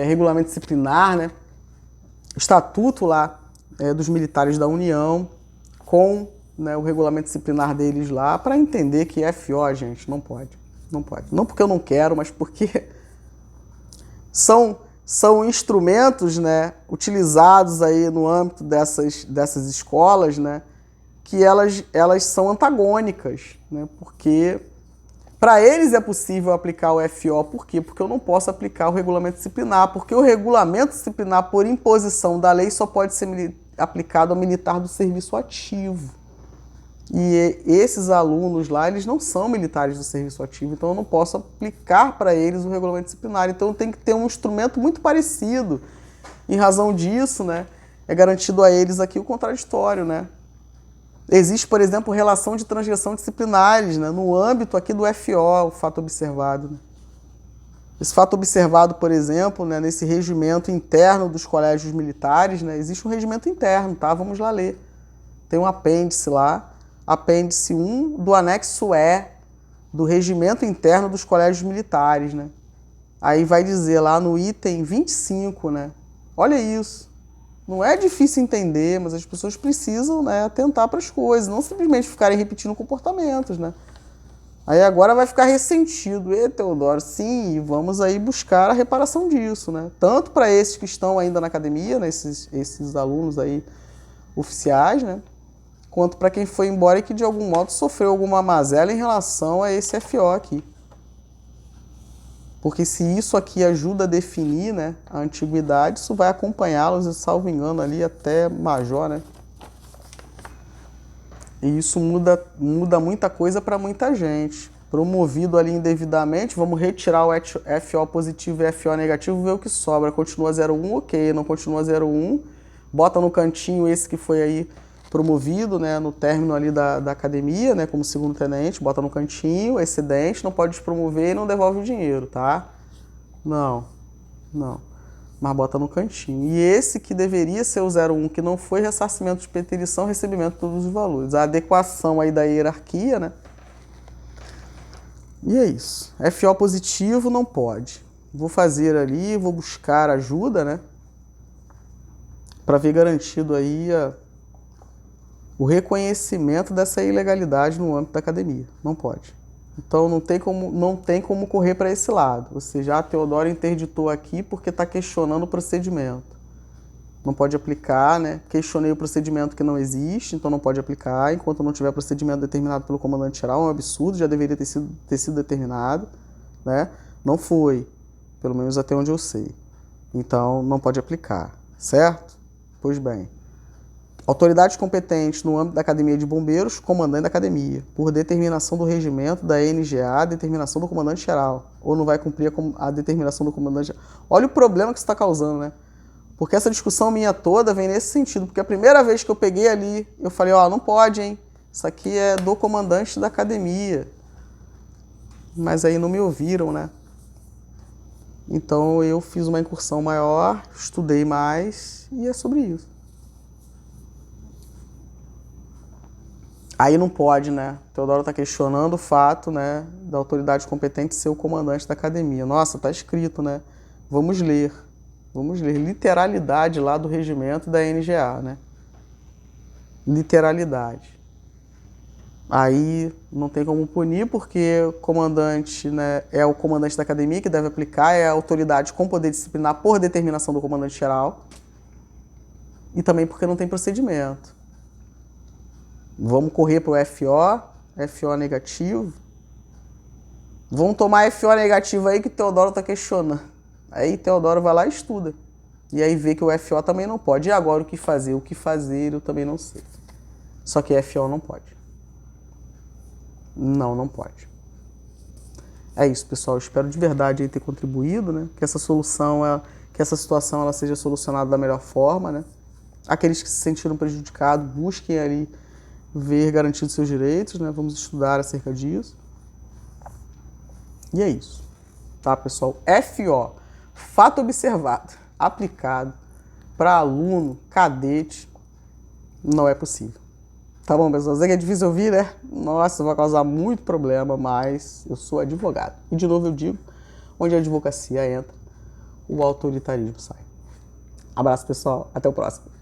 Regulamento disciplinar, né? Estatuto lá dos militares da União, com, né, o regulamento disciplinar deles lá, para entender que FO, gente, não pode. Não pode. Não porque eu não quero, mas porque são instrumentos, né, utilizados aí no âmbito dessas escolas, né, que elas são antagônicas, né, porque para eles é possível aplicar o FO, por quê? Porque eu não posso aplicar o regulamento disciplinar, porque o regulamento disciplinar, por imposição da lei, só pode ser aplicado ao militar do serviço ativo. E esses alunos lá, eles não são militares do serviço ativo, então eu não posso aplicar para eles o regulamento disciplinar. Então tem que ter um instrumento muito parecido. Em razão disso, né, é garantido a eles aqui o contraditório, né? Existe, por exemplo, relação de transgressão disciplinares, né, no âmbito aqui do FO, o fato observado, né? Esse fato observado, por exemplo, né, nesse regimento interno dos colégios militares, né, existe um regimento interno, tá? Vamos lá ler. Tem um apêndice lá, apêndice 1 do anexo E do regimento interno dos colégios militares, né? Aí vai dizer lá no item 25, né? Olha isso. Não é difícil entender, mas as pessoas precisam, né, atentar para as coisas, não simplesmente ficarem repetindo comportamentos, né? Aí agora vai ficar ressentido. Teodoro, sim, vamos aí buscar a reparação disso, né? Tanto para esses que estão ainda na academia, né, esses alunos aí oficiais, né? Quanto para quem foi embora e que de algum modo sofreu alguma mazela em relação a esse FO aqui. Porque se isso aqui ajuda a definir, né, a antiguidade, isso vai acompanhá-los, salvo engano, ali até major, né? E isso muda muita coisa para muita gente. Promovido ali indevidamente, vamos retirar o FO positivo e FO negativo, ver o que sobra. Continua 0,1, ok. Não continua 0,1, bota no cantinho esse que foi aí promovido, né, no término ali da academia, né, como segundo tenente, bota no cantinho, excedente, não pode despromover e não devolve o dinheiro, tá? Não, não. Mas bota no cantinho. E esse que deveria ser o 0,1, que não foi ressarcimento de preterição, recebimento de todos os valores. A adequação aí da hierarquia, né? E é isso. FO positivo não pode. Vou fazer ali, vou buscar ajuda, né? Para ver garantido aí o reconhecimento dessa ilegalidade no âmbito da academia. Não pode. Então não tem como correr para esse lado. Ou seja, a Teodoro interditou aqui porque está questionando o procedimento. Não pode aplicar, né? Questionei o procedimento que não existe, então não pode aplicar. Enquanto não tiver procedimento determinado pelo comandante-geral, é um absurdo, já deveria ter sido determinado, né? Não foi, pelo menos até onde eu sei. Então não pode aplicar, certo? Pois bem. Autoridades competentes no âmbito da Academia de Bombeiros, comandante da academia, por determinação do regimento, da NGA, determinação do comandante-geral. Ou não vai cumprir a determinação do comandante-geral. Olha o problema que isso está causando, né? Porque essa discussão minha toda vem nesse sentido. Porque a primeira vez que eu peguei ali, eu falei, ó, não pode, hein? Isso aqui é do comandante da academia. Mas aí não me ouviram, né? Então eu fiz uma incursão maior, estudei mais e é sobre isso. Aí não pode, né? Teodoro está questionando o fato, né, da autoridade competente ser o comandante da academia. Nossa, tá escrito, né? Vamos ler. Vamos ler. Literalidade lá do regimento da NGA, né? Literalidade. Aí não tem como punir, porque o comandante, né, é o comandante da academia que deve aplicar, é a autoridade com poder disciplinar por determinação do comandante-geral. E também porque não tem procedimento. Vamos correr para o FO negativo. Vamos tomar FO negativo aí que o Teodoro está questionando. Aí Teodoro vai lá e estuda. E aí vê que o FO também não pode. E agora o que fazer? O que fazer eu também não sei. Só que FO não pode. Não pode. É isso, pessoal. Eu espero de verdade aí ter contribuído, né? Que essa situação ela seja solucionada da melhor forma, né? Aqueles que se sentiram prejudicados, busquem ali ver garantidos seus direitos, né? Vamos estudar acerca disso. E é isso. Tá, pessoal? FO, fato observado, aplicado para aluno, cadete, não é possível. Tá bom, pessoal? Sei que é difícil ouvir, né? Nossa, vai causar muito problema, mas eu sou advogado. E de novo eu digo, onde a advocacia entra, o autoritarismo sai. Abraço, pessoal. Até o próximo.